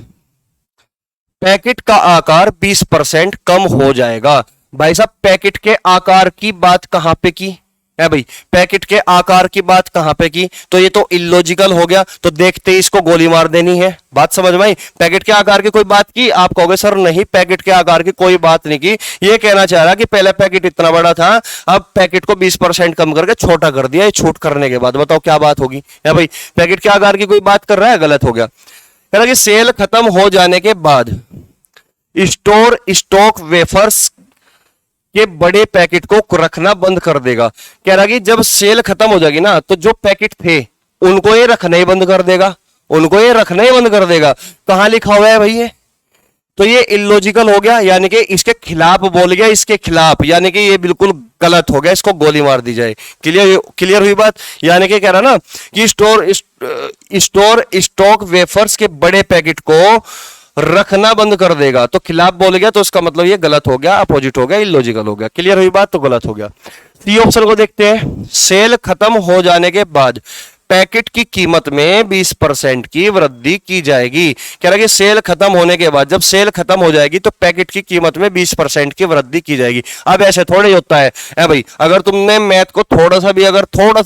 S1: पैकेट का आकार 20% कम हो जाएगा। भाई साहब पैकेट के आकार की बात कहां पे की है भाई, पैकेट के आकार की बात कहां पे की, तो ये तो इलॉजिकल हो गया, तो देखते ही इसको गोली मार देनी है। बात समझ में आई, पैकेट के आकार की कोई बात की, आप कहोगे सर नहीं पैकेट के आकार की कोई बात नहीं की। ये कहना चाह रहा कि पहले पैकेट इतना बड़ा था, अब पैकेट को 20% कम करके छोटा कर दिया, छूट करने के बाद बताओ क्या बात होगी। या भाई पैकेट के आकार की कोई बात कर रहा है, गलत हो गया। कह रहा कि सेल खत्म हो जाने के बाद स्टोर स्टॉक वेफर्स के बड़े पैकेट को रखना बंद कर देगा। कह रहा कि जब सेल खत्म हो जाएगी ना तो जो पैकेट थे उनको ये रखना ही बंद कर देगा, उनको ये रखना ही बंद कर देगा। कहां लिखा हुआ है भाई ये, तो ये इलॉजिकल हो गया, यानी कि इसके खिलाफ बोल गया, इसके खिलाफ, यानी कि ये बिल्कुल गलत हो गया, इसको गोली मार दी जाए। क्लियर हुई बात, यानी कि कह रहा ना कि स्टोर स्टॉक वेफर्स के बड़े पैकेट को रखना बंद कर देगा, तो खिलाफ बोल गया तो इसका मतलब ये गलत हो गया, अपोजिट हो गया, इलॉजिकल हो गया। क्लियर हुई बात, तो गलत हो गया। सी ऑप्शन को देखते हैं। सेल खत्म हो जाने के बाद पैकेट की कीमत में 20% की वृद्धि की जाएगी। कह रहा है कि सेल खत्म होने के बाद, जब सेल खत्म हो जाएगी तो पैकेट की कीमत में 20% की वृद्धि की जाएगी। अब ऐसे थोड़ा ही होता है भाई, अगर तुमने मैथ को थोड़ा सा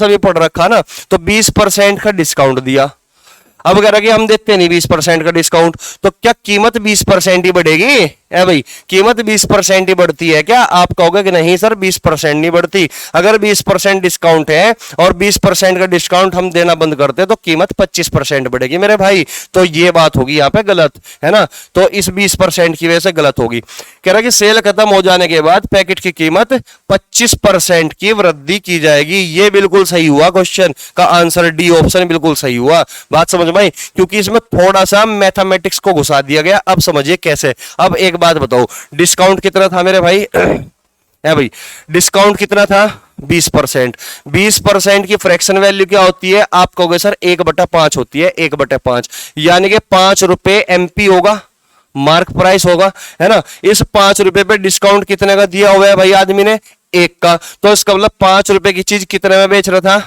S1: भी पढ़ रखा ना तो 20% का डिस्काउंट दिया। अब कह रहा कि हम देते नहीं 20% का डिस्काउंट, तो क्या कीमत 20% ही बढ़ेगी? भाई कीमत 20% ही बढ़ती है क्या? आप कहोगे कि नहीं सर 20% नहीं बढ़ती। अगर 20% डिस्काउंट है और 20% का डिस्काउंट हम देना बंद करते तो कीमत 25% बढ़ेगी मेरे भाई। तो ये बात होगी यहाँ पे गलत, है ना। तो इस 20% की वजह से गलत होगी। कह रहा कि सेल खत्म हो जाने के बाद पैकेट की कीमत 25% की वृद्धि की जाएगी। ये बिल्कुल सही हुआ, क्वेश्चन का आंसर डी ऑप्शन बिल्कुल सही हुआ। बात समझ में आई? क्योंकि इसमें थोड़ा सा मैथमेटिक्स को घुसा दिया गया। अब समझिए कैसे। अब एक बात बताओ, डिस्काउंट कितना था मेरे भाई? है भाई, डिस्काउंट कितना था? 20%। 20% की फ्रैक्शन वैल्यू क्या होती है? आप कहोगे सर 1/5 होती है। 1/5 यानी कि 5 रुपए एमपी होगा, मार्क प्राइस होगा, है ना। इस 5 रुपए पे डिस्काउंट कितने का दिया हुआ है भाई आदमी ने? 1 का। तो इसका मतलब 5 रुपए की चीज कितने में बेच रहा था?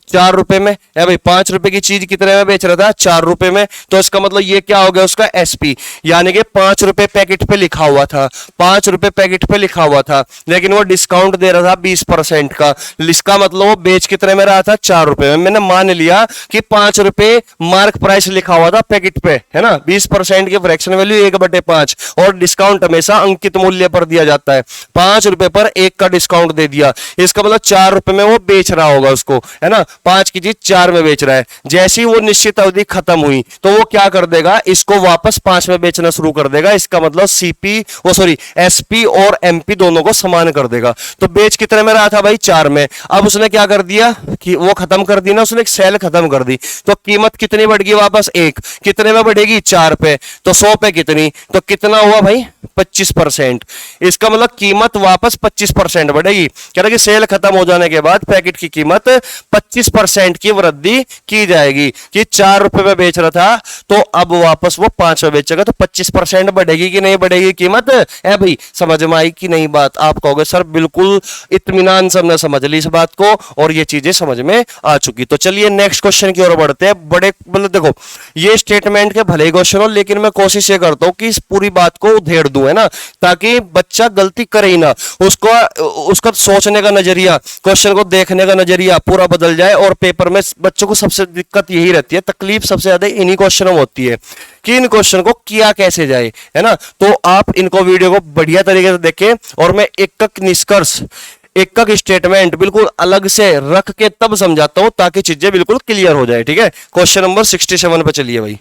S1: 4 रुपए में। है भाई, 5 रुपए की चीज कितने में बेच रहा था? 4 रुपए में। तो इसका मतलब ये क्या हो गया उसका? एसपी, यानी कि 5 रुपए पैकेट पे लिखा हुआ था, 5 रुपए पैकेट पे लिखा हुआ था, लेकिन वो डिस्काउंट दे रहा था 20% का। इसका मतलब वो बेच कितने में रहा था? 4 रुपए में। मैंने मान लिया कि 5 रुपए मार्क प्राइस लिखा हुआ था पैकेट पे, है ना। 20% की फ्रैक्शन वैल्यू 1/5 और डिस्काउंट हमेशा अंकित मूल्य पर दिया जाता है। 5 रुपए पर 1 का डिस्काउंट दे दिया, इसका मतलब 4 रुपए में वो बेच रहा होगा उसको, है ना। 5 की चीज 4 में बेच रहा है। जैसे ही वो निश्चित अवधि खत्म हुई तो वो क्या कर देगा? इसको वापस 5 में बेचना शुरू कर देगा। इसका मतलब एसपी और एमपी दोनों को समान कर देगा। तो बेच कितने में रहा था भाई? 4 में। अब उसने क्या कर दिया कि वो खत्म कर दी ना, उसने सेल खत्म कर दी। तो कीमत कितनी बढ़ गई वापस? 1। कितने में बढ़ेगी? 4 पे। तो 100 पे कितनी? तो कितना हुआ भाई? 25%। इसका मतलब कीमत वापस 25% बढ़ेगी। कह रहा कि सेल खत्म हो जाने के बाद पैकेट की कीमत 25% की वृद्धि की जाएगी। कि 4 रुपए में बेच रहा था तो अब वापस वो 5 में बेचेगा, तो 25% बढ़ेगी कि नहीं बढ़ेगी कीमत? है भाई, समझ में आई कि नहीं बात? आप कहोगे सर बिल्कुल इत्मीनान से हमने समझ ली इस बात को और ये चीजें समझ में आ चुकी। तो चलिए नेक्स्ट क्वेश्चन की ओर बढ़ते हैं। बड़े मतलब देखो, ये स्टेटमेंट के भले ही क्वेश्चन हो, लेकिन मैं कोशिश ये करता हूं कि इस पूरी बात को उधेड़ दूं, है ना, ताकि बच्चा गलती करे ही ना। उसका सोचने का नजरिया, क्वेश्चन को देखने का नजरिया पूरा बदल जाए। और पेपर में बच्चों को सबसे दिक्कत यही रहती है, तकलीफ सबसे ज्यादा इन्हीं क्वेश्चनों में होती है कि इन क्वेश्चन को किया कैसे जाए, है ना। तो आप इनको वीडियो को बढ़िया तरीके से देखें और मैं एक एक निष्कर्ष, एक एक स्टेटमेंट बिल्कुल अलग से रख के तब समझाता हूं ताकि चीजें बिल्कुल क्लियर हो जाए। ठीक है, क्वेश्चन नंबर 67 पे चलिए भाई।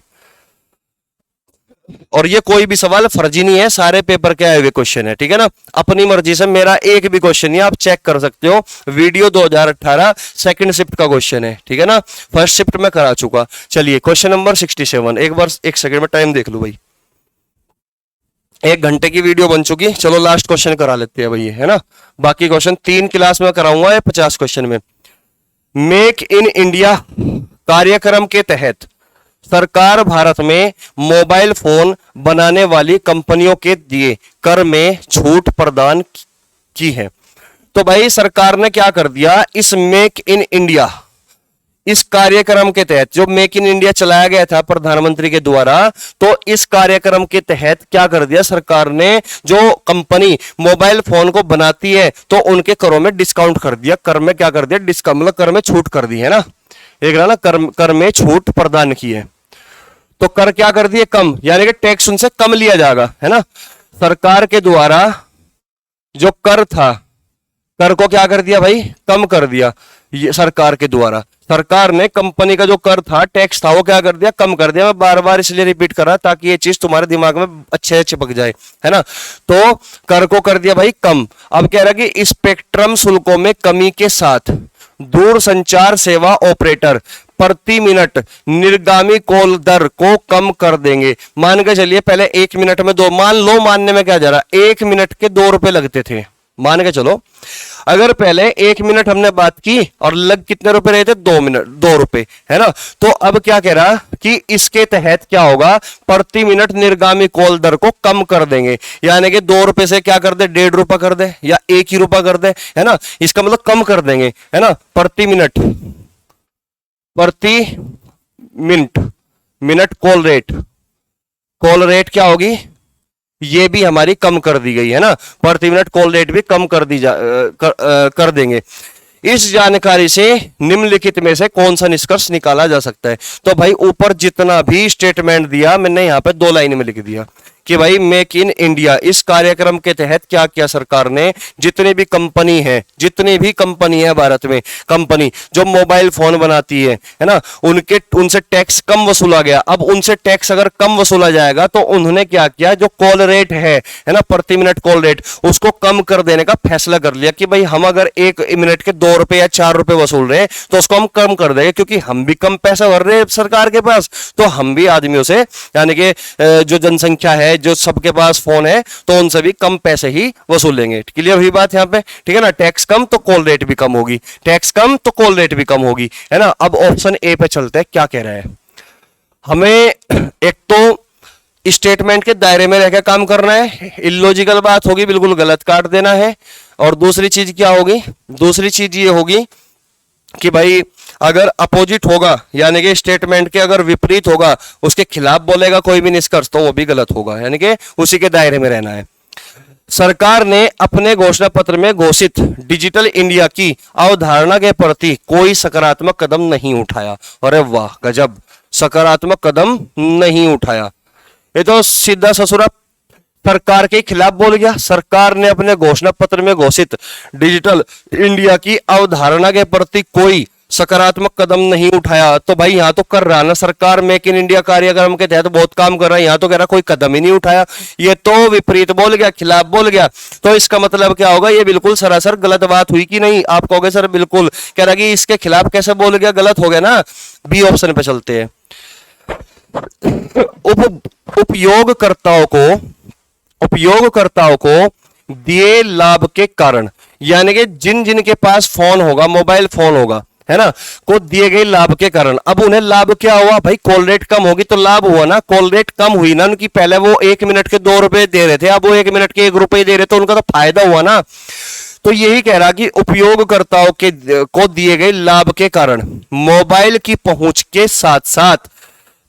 S1: और ये कोई भी सवाल फर्जी नहीं है, सारे पेपर के आए हुए क्वेश्चन है। ठीक है ना, अपनी मर्जी से, मेरा एक भी क्वेश्चन नहीं, आप चेक कर सकते हो। वीडियो 2018 सेकंड शिफ्ट का क्वेश्चन है। ठीक है ना, फर्स्ट शिफ्ट में करा चुका। चलिए क्वेश्चन नंबर 67, एक बार एक सेकंड में टाइम देख लो भाई। 1 घंटे की वीडियो बन चुकी। चलो लास्ट क्वेश्चन करा लेते हैं भाई, है ना। बाकी क्वेश्चन 3 क्लास में कराऊंगा या 50 क्वेश्चन में। मेक इन इंडिया कार्यक्रम के तहत सरकार भारत में मोबाइल फोन बनाने वाली कंपनियों के लिए कर में छूट प्रदान की है। तो भाई सरकार ने क्या कर दिया, इस मेक इन इंडिया, इस कार्यक्रम के तहत, जो मेक इन इंडिया चलाया गया था प्रधानमंत्री के द्वारा, तो इस कार्यक्रम के तहत क्या कर दिया सरकार ने, जो कंपनी मोबाइल फोन को बनाती है तो उनके करों में डिस्काउंट कर दिया। कर में क्या कर दिया? डिस्काउंट, मतलब कर में छूट कर दी, है ना। एक ना कर में छूट प्रदान की है। तो कर क्या कर दिए? कम, यानी कि टैक्स उनसे कम लिया जाएगा, है ना। सरकार के द्वारा जो कर था, कर को क्या कर दिया भाई? कम कर दिया। ये सरकार के द्वारा, सरकार ने कंपनी का जो कर था, टैक्स था, वो क्या कर दिया? कम कर दिया। मैं बार बार इसलिए रिपीट कर रहा ताकि ये चीज तुम्हारे दिमाग में अच्छे से चिपक जाए, है ना। तो कर को कर दिया भाई कम। अब कह रहा कि स्पेक्ट्रम शुल्कों में कमी के साथ दूरसंचार सेवा ऑपरेटर प्रति मिनट निर्गामी कॉल दर को कम कर देंगे। मान के चलिए पहले 1 मिनट में 2, मान लो, मानने में क्या जा रहा, 1 मिनट के 2 रुपए लगते थे, मान के चलो। अगर पहले 1 मिनट हमने बात की और लग कितने रुपए रहे थे? 2 रुपए, है ना। तो अब क्या कह रहा कि इसके तहत क्या होगा, प्रति मिनट निर्गामी कॉल दर को कम कर देंगे, यानी कि 2 रुपए से क्या कर दे, 1.5 रुपया कर दे या 1 ही रुपया कर दे, है ना, इसका मतलब कम कर देंगे, है ना, प्रति मिनट, प्रति मिनट कॉल रेट क्या होगी, ये भी हमारी कम कर दी गई है ना, प्रति मिनट कॉल रेट भी कम कर दी कर देंगे। इस जानकारी से निम्नलिखित में से कौन सा निष्कर्ष निकाला जा सकता है। तो भाई ऊपर जितना भी स्टेटमेंट दिया मैंने यहां पे 2 लाइन में लिख दिया कि भाई मेक इन इंडिया इस कार्यक्रम के तहत क्या किया सरकार ने, जितने भी कंपनी है भारत में, कंपनी जो मोबाइल फोन बनाती है ना, उनसे टैक्स कम वसूला गया। अब उनसे टैक्स अगर कम वसूला जाएगा तो उन्होंने क्या किया, जो कॉल रेट है ना, प्रति मिनट कॉल रेट, उसको कम कर देने का फैसला कर लिया कि भाई हम अगर 1 मिनट के 2 रुपए या 4 रुपए वसूल रहे हैं तो उसको हम कम कर देंगे, क्योंकि हम भी कम पैसा भर रहे हैं सरकार के पास, तो हम भी आदमियों से, यानी कि जो जनसंख्या है, जो सबके पास फोन है, तो उनसे भी कम पैसे ही वसूलेंगे। क्लियर हुई बात यहां पे, ठीक है ना, टैक्स कम तो कॉल रेट भी कम होगी, टैक्स कम तो कॉल रेट भी कम होगी, है ना। अब ऑप्शन ए पे चलते हैं, क्या कह रहा है, हमें एक तो स्टेटमेंट के दायरे में रहकर काम करना है, इलॉजिकल बात होगी बिल्कुल गलत काट देना है, और दूसरी चीज क्या होगी, दूसरी चीज ये होगी कि भाई अगर अपोजिट होगा, यानी कि स्टेटमेंट के अगर विपरीत होगा, उसके खिलाफ बोलेगा कोई भी निष्कर्ष, तो वो भी गलत होगा, यानी कि उसी के दायरे में रहना है। सरकार ने अपने घोषणा पत्र में घोषित डिजिटल इंडिया की अवधारणा के प्रति कोई सकारात्मक कदम नहीं उठाया। अरे वाह गजब, सकारात्मक कदम नहीं उठाया, ये तो सीधा ससुरा सरकार के खिलाफ बोल गया। सरकार ने अपने घोषणा पत्र में घोषित डिजिटल इंडिया की अवधारणा के प्रति कोई सकारात्मक कदम नहीं उठाया, तो भाई यहां तो कर रहा ना सरकार, मेक इन इंडिया कार्यक्रम के तहत बहुत काम कर रहा है, यहां तो कह रहा कोई कदम ही नहीं उठाया, ये तो विपरीत बोल गया, खिलाफ बोल गया। तो इसका मतलब क्या होगा, ये बिल्कुल सरासर गलत बात हुई कि नहीं। आप कहोगे सर बिल्कुल, कह रहा कि इसके खिलाफ कैसे बोल गया, गलत हो गया ना। बी ऑप्शन पे चलते हैं, उपयोगकर्ताओं को दिए लाभ के कारण, यानी कि जिन जिन के पास फोन होगा, मोबाइल फोन होगा, है ना, को दिए गए लाभ के कारण, अब उन्हें लाभ क्या हुआ भाई, कॉल रेट कम होगी तो लाभ हुआ ना, कॉल रेट कम हुई ना उनकी, पहले वो 1 मिनट के 2 रुपए दे रहे थे, अब वो 1 मिनट के 1 रुपए दे रहे, तो उनका तो फायदा हुआ ना। तो यही कह रहा कि उपयोगकर्ताओं के को दिए गए लाभ के कारण मोबाइल की पहुंच के साथ साथ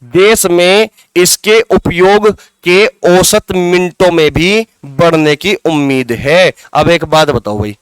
S1: देश में इसके उपयोग के औसत मिनटों में भी बढ़ने की उम्मीद है। अब एक बात बताओ भाई,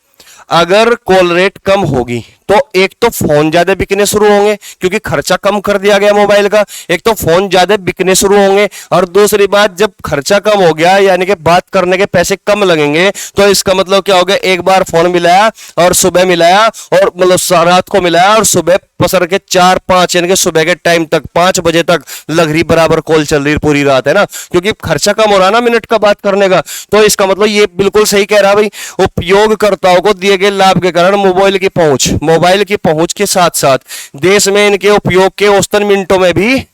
S1: अगर कॉल रेट कम होगी तो एक तो फोन ज्यादा बिकने शुरू होंगे, क्योंकि खर्चा कम कर दिया गया मोबाइल का, एक तो फोन ज्यादा बिकने शुरू होंगे, और दूसरी बात जब खर्चा कम हो गया, यानी कि बात करने के पैसे कम लगेंगे, तो इसका मतलब क्या हो गया, एक बार फोन मिलाया और सुबह मिलाया, और मतलब रात को मिलाया और सुबह पसर के 4-5, यानी कि सुबह के टाइम तक 5 बजे तक लग बराबर कॉल चल रही पूरी रात, है ना, क्योंकि खर्चा कम हो रहा ना मिनट का बात करने का। तो इसका मतलब ये बिल्कुल सही कह रहा भाई, उपयोगकर्ताओं को दिए गए लाभ के कारण मोबाइल की पहुंच के साथ साथ देश में इनके उपयोग के औसतन मिनटों में भी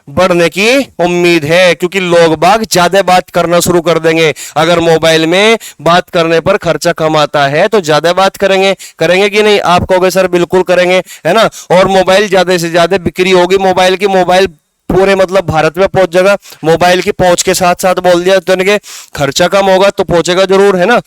S1: बढ़ने की उम्मीद है, क्योंकि लोग बाग ज्यादा बात करना शुरू कर देंगे। अगर मोबाइल में बात करने पर खर्चा कम आता है तो ज्यादा बात करेंगे कि नहीं, आप कहोगे सर बिल्कुल करेंगे, है ना। और मोबाइल ज्यादा से ज्यादा बिक्री होगी मोबाइल पूरे मतलब भारत में पहुंच जाएगा। मोबाइल की पहुंच के साथ साथ बोल दिया तो कि खर्चा कम होगा तो पहुंचेगा जरूर, है ना।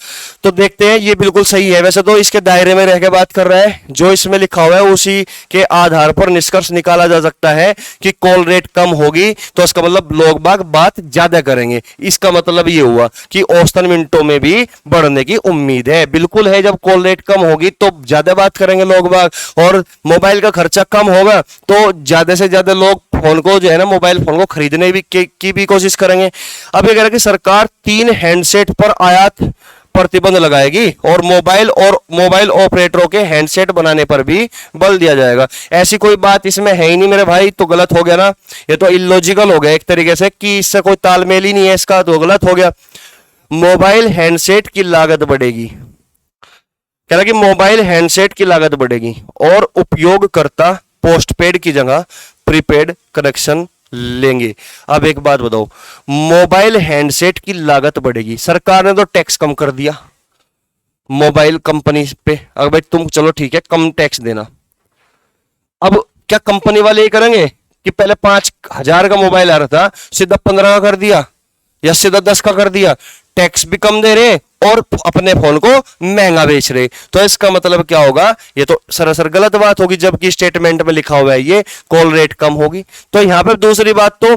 S1: तो देखते हैं, ये बिल्कुल सही है। वैसे तो इसके दायरे में रह के बात कर रहा है, जो इसमें लिखा हुआ है उसी के आधार पर निष्कर्ष निकाला जा सकता है कि कॉल रेट कम होगी तो इसका मतलब लोग बाग बात ज्यादा करेंगे। इसका मतलब ये हुआ कि औसतन मिनटों में भी बढ़ने की उम्मीद है। बिल्कुल है, जब कॉल रेट कम होगी तो ज्यादा बात करेंगे लोग बाग, और मोबाइल का खर्चा कम होगा तो ज्यादा से ज्यादा लोग फोन को जो है ना, मोबाइल फोन को खरीदने की भी कोशिश करेंगे। अब ये कह रहा है कि सरकार 3 हैंडसेट पर आयात प्रतिबंध लगाएगी और मोबाइल ऑपरेटरों के हैंडसेट बनाने पर भी बल दिया जाएगा। ऐसी कोई बात इसमें है ही नहीं मेरे भाई, तो गलत हो गया ना, ये तो इलॉजिकल हो गया एक तरीके से, कि इससे कोई तालमेल ही नहीं है इसका, तो गलत हो गया। मोबाइल हैंडसेट की लागत बढ़ेगी, कह रहा कि मोबाइल हैंडसेट की लागत बढ़ेगी और उपयोगकर्ता पोस्टपेड की जगह प्रीपेड कनेक्शन लेंगे। अब एक बात बताओ, मोबाइल हैंडसेट की लागत बढ़ेगी, सरकार ने तो टैक्स कम कर दिया मोबाइल कंपनी पे, अगर भाई तुम चलो ठीक है कम टैक्स देना, अब क्या कंपनी वाले ये करेंगे कि पहले 5,000 का मोबाइल आ रहा था, सीधा 15 का कर दिया या सीधा 10 का कर दिया। टैक्स भी कम दे रहे और अपने फोन को महंगा बेच रहे। तो इसका मतलब क्या होगा, ये तो सरासर गलत बात होगी, जबकि स्टेटमेंट में लिखा हुआ है ये कॉल रेट कम होगी। तो यहां पर दूसरी बात, तो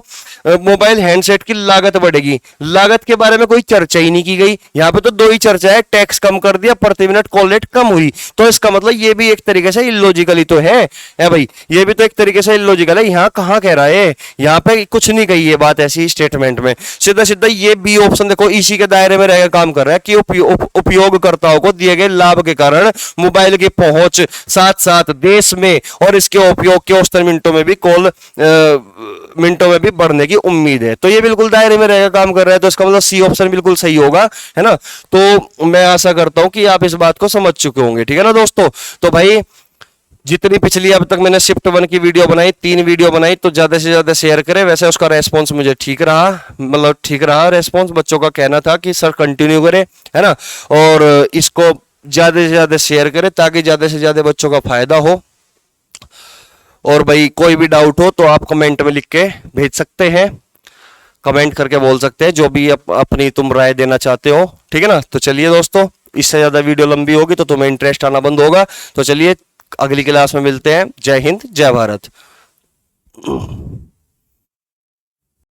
S1: मोबाइल हैंडसेट की लागत बढ़ेगी, लागत के बारे में कोई चर्चा ही नहीं की गई। यहां पे तो दो ही चर्चा है, टैक्स कम कर दिया, प्रति मिनट कॉल रेट कम हुई। तो इसका मतलब ये भी एक तरीके से इलॉजिकल ही तो है भाई, ये भी तो एक तरीके से इलॉजिकल है। यहां कहां कह रहा है, यहां पे कुछ नहीं कही ये बात ऐसी स्टेटमेंट में। सीधा सीधा ये बी ऑप्शन देखो इसी के दायरे में रहेगा, काम कर रहा है कि उपयोगकर्ताओं को दिए गए लाभ के कारण मोबाइल की पहुंच साथ साथ देश में और इसके उपयोग के औसतन मिनटों में भी बढ़ने की उम्मीद है। तो ये बिल्कुल दायरे में रहेगा, काम कर रहा है। तो इसका मतलब सी ऑप्शन बिल्कुल सही होगा, है ना। तो मैं आशा करता हूं कि आप इस बात को समझ चुके होंगे, ठीक है ना दोस्तों। तो भाई जितनी पिछली अब तक मैंने शिफ्ट 1 की वीडियो बनाई, 3 वीडियो बनाई, तो ज्यादा से ज्यादा शेयर करें। वैसे उसका रेस्पॉन्स मुझे ठीक रहा, मतलब ठीक रहा रेस्पॉन्स। बच्चों का कहना था कि सर कंटिन्यू करें, है ना, और इसको ज्यादा से ज्यादा शेयर करें ताकि ज्यादा से ज्यादा बच्चों का फायदा हो। और भाई कोई भी डाउट हो तो आप कमेंट में लिख के भेज सकते हैं, कमेंट करके बोल सकते हैं जो भी अपनी तुम राय देना चाहते हो, ठीक है ना। तो चलिए दोस्तों, इससे ज्यादा वीडियो लंबी होगी तो तुम्हें इंटरेस्ट आना बंद होगा। तो चलिए अगली क्लास में मिलते हैं। जय हिंद, जय भारत।